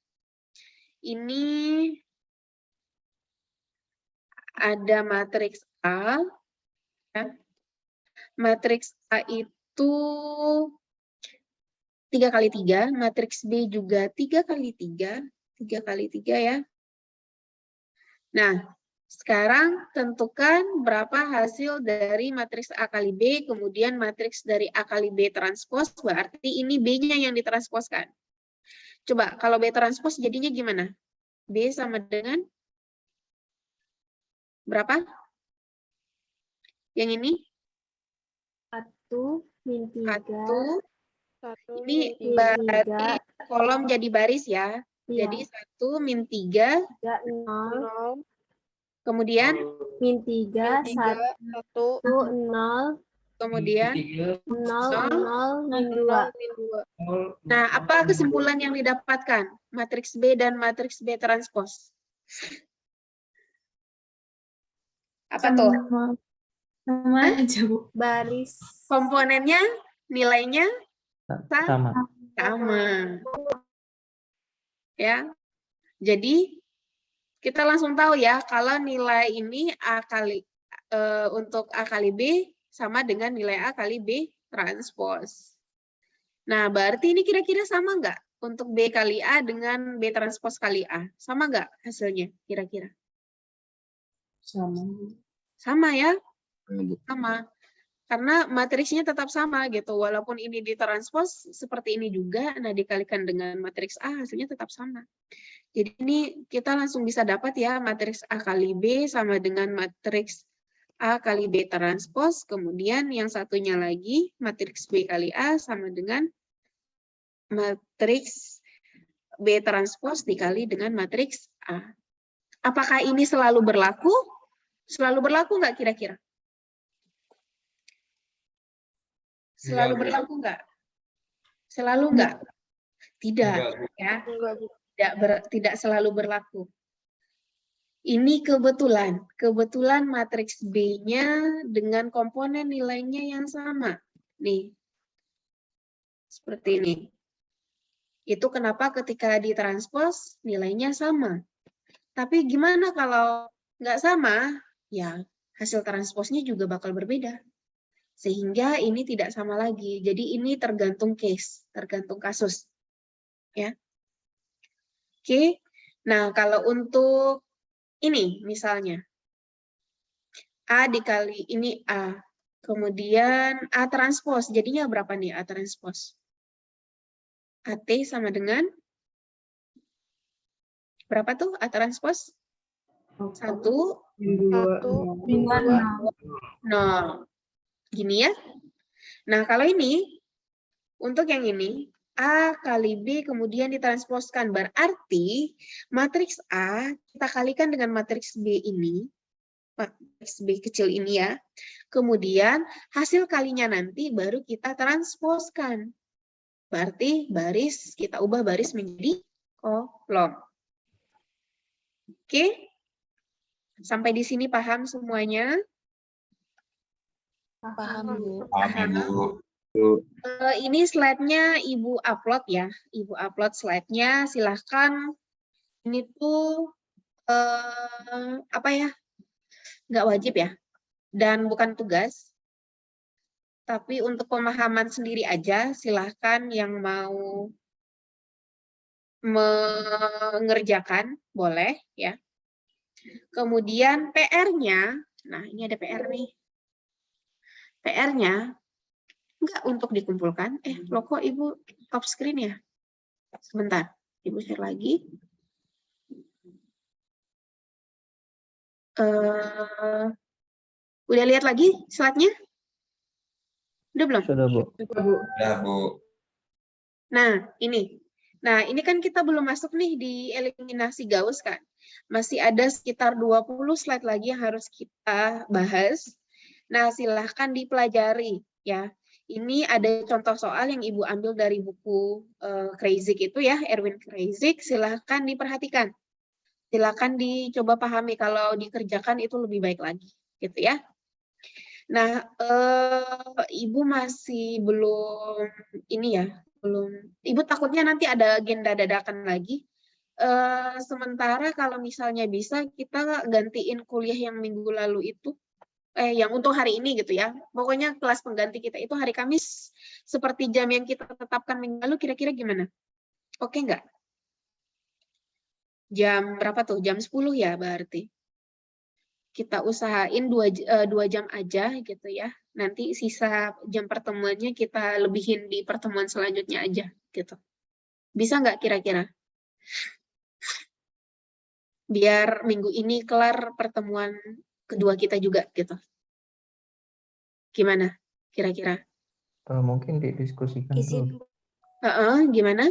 Ini ada matriks A. Ya. Matriks A itu 3 kali 3, matriks B juga 3 kali 3, 3 kali 3 ya. Nah, sekarang tentukan berapa hasil dari matriks A kali B, kemudian matriks dari A kali B transpos, berarti ini B-nya yang ditransposkan. Coba, kalau B transpos jadinya gimana? B sama dengan berapa? Yang ini? 1 min 3. 1. Ini berarti kolom jadi baris ya. Iya. Jadi 1 min 3. 0. Kemudian? Min 3, 1, 0, kemudian 0, min 2. 0, min 2. Nah, apa kesimpulan yang didapatkan? Matriks B dan matriks B transpose. Apa tuh? Sama aja, Bu. Baris. Komponennya, nilainya Sama. sama. Ya. Jadi kita langsung tahu ya kalau nilai ini A kali untuk A kali B sama dengan nilai A kali B transpose. Nah, berarti ini kira-kira sama nggak untuk B kali A dengan B transpose kali A? Sama nggak hasilnya kira-kira? Sama. Sama ya? Bu. Sama. Karena matriksnya tetap sama gitu. Walaupun ini ditranspos seperti ini juga, nah dikalikan dengan matriks A hasilnya tetap sama. Jadi ini kita langsung bisa dapat ya matriks A kali B sama dengan matriks A kali B transpos. Kemudian yang satunya lagi matriks B kali A sama dengan matriks B transpos dikali dengan matriks A. Apakah ini selalu berlaku? Selalu berlaku nggak kira-kira? Selalu berlaku nggak? Selalu nggak? Tidak, ya. Tidak selalu berlaku. Ini kebetulan matriks B-nya dengan komponen nilainya yang sama. Nih, seperti ini. Itu kenapa ketika ditranspos nilainya sama. Tapi gimana kalau nggak sama? Ya, hasil transposnya juga bakal berbeda. Sehingga ini tidak sama lagi. Jadi ini tergantung case, tergantung kasus. Ya. Oke. Nah, kalau untuk ini misalnya A dikali ini A. Kemudian A transpos. Jadinya berapa nih A transpos? AT sama dengan berapa tuh A transpos? 1, 2, 0. Gini ya. Nah, kalau ini, untuk yang ini, A kali B kemudian ditransposkan. Berarti matriks A kita kalikan dengan matriks B ini, matriks B kecil ini ya. Kemudian hasil kalinya nanti baru kita transposkan. Berarti baris, kita ubah baris menjadi kolom. Oke? Sampai di sini paham semuanya? Paham, Bu. Paham. Ini slide-nya Ibu upload ya. Ibu upload slide-nya. Silahkan. Ini tuh apa ya? Nggak wajib ya. Dan bukan tugas. Tapi untuk pemahaman sendiri aja, silahkan yang mau mengerjakan, boleh ya. Kemudian PR-nya, nah ini ada PR nih. PR-nya enggak untuk dikumpulkan. Loh kok Ibu top screen ya? Sebentar, Ibu share lagi. Udah lihat lagi slide-nya? Udah belum? Sudah, Bu. Ya, Bu. Nah, ini. Nah, ini kan kita belum masuk nih di eliminasi Gauss kan. Masih ada sekitar 20 slide lagi yang harus kita bahas. Nah, silahkan dipelajari ya. Ini ada contoh soal yang Ibu ambil dari buku Kreyszig itu ya, Erwin Kreyszig. Silahkan diperhatikan. Silahkan dicoba pahami, kalau dikerjakan itu lebih baik lagi, gitu ya. Nah, Ibu masih belum ini ya, belum. Ibu takutnya nanti ada agenda dadakan lagi. Sementara kalau misalnya bisa kita gantiin kuliah yang minggu lalu itu, yang untuk hari ini gitu ya. Pokoknya kelas pengganti kita itu hari Kamis seperti jam yang kita tetapkan minggu lalu, kira-kira gimana? Oke nggak? Jam berapa tuh? Jam 10 ya berarti. Kita usahain 2 jam aja gitu ya. Nanti sisa jam pertemuannya kita lebihin di pertemuan selanjutnya aja gitu. Bisa nggak kira-kira? Biar minggu ini kelar pertemuan kedua kita juga gitu. Gimana kira-kira? Mungkin didiskusikan dulu. Gimana?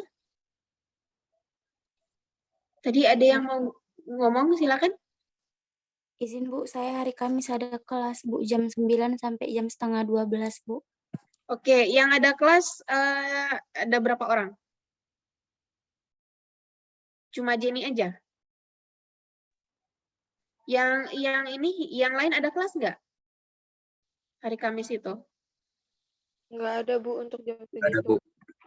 Tadi ada yang mau ngomong, silakan. Izin Bu, saya hari Kamis ada kelas Bu, jam 9 sampai jam setengah 12 Bu. Oke, yang ada kelas ada berapa orang? Cuma Jenny aja? Yang lain ada kelas nggak? Hari Kamis itu? Nggak ada Bu untuk jam Ada, segitu. Bu.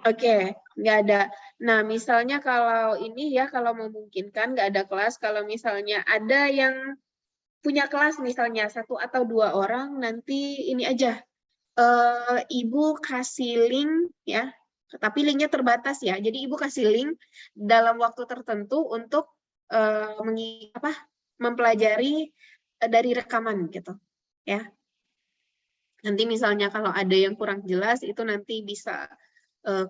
Oke, nggak ada. Nah, misalnya kalau ini ya, kalau memungkinkan nggak ada kelas, kalau misalnya ada yang punya kelas misalnya 1 atau 2 orang, nanti ini aja, Ibu kasih link ya, tapi linknya terbatas ya. Jadi Ibu kasih link dalam waktu tertentu untuk mempelajari dari rekaman gitu, ya. Nanti misalnya kalau ada yang kurang jelas itu nanti bisa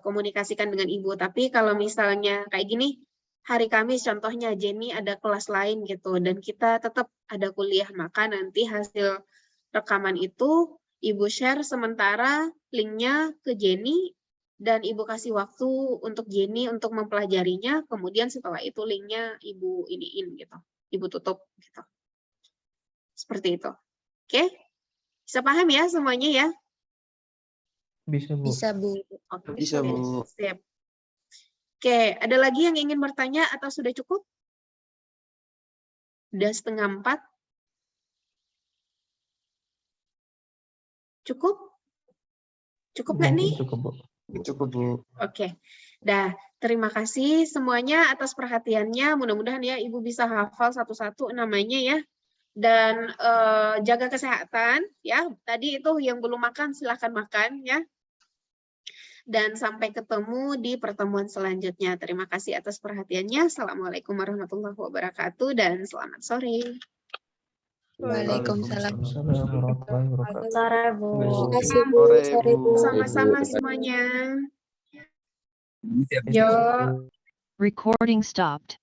komunikasikan dengan Ibu. Tapi kalau misalnya kayak gini, hari Kamis contohnya Jenny ada kelas lain gitu dan kita tetap ada kuliah, maka nanti hasil rekaman itu Ibu share sementara linknya ke Jenny dan Ibu kasih waktu untuk Jenny untuk mempelajarinya, kemudian setelah itu linknya Ibu iniin gitu, Ibu tutup gitu. Seperti itu. Oke? Bisa paham ya semuanya ya? Bisa, Bu. Bisa, Bu. Oke, Bisa, Bu. Sip. Oke, ada lagi yang ingin bertanya atau sudah cukup? Udah 3:30? Cukup? Cukup nggak nih? Cukup, Bu. Cukup, Bu. Oke. Dah, terima kasih semuanya atas perhatiannya. Mudah-mudahan ya Ibu bisa hafal satu-satu namanya ya. Dan jaga kesehatan ya. Tadi itu yang belum makan silahkan makan ya. Dan sampai ketemu di pertemuan selanjutnya. Terima kasih atas perhatiannya. Assalamualaikum warahmatullahi wabarakatuh dan selamat sore. Waalaikumsalam. Warahmatullahi wabarakatuh. Sore, Bu. Terima kasih Bu. Sore, Sore Bu. Sama-sama semuanya. Siap. Yo. Recording stopped.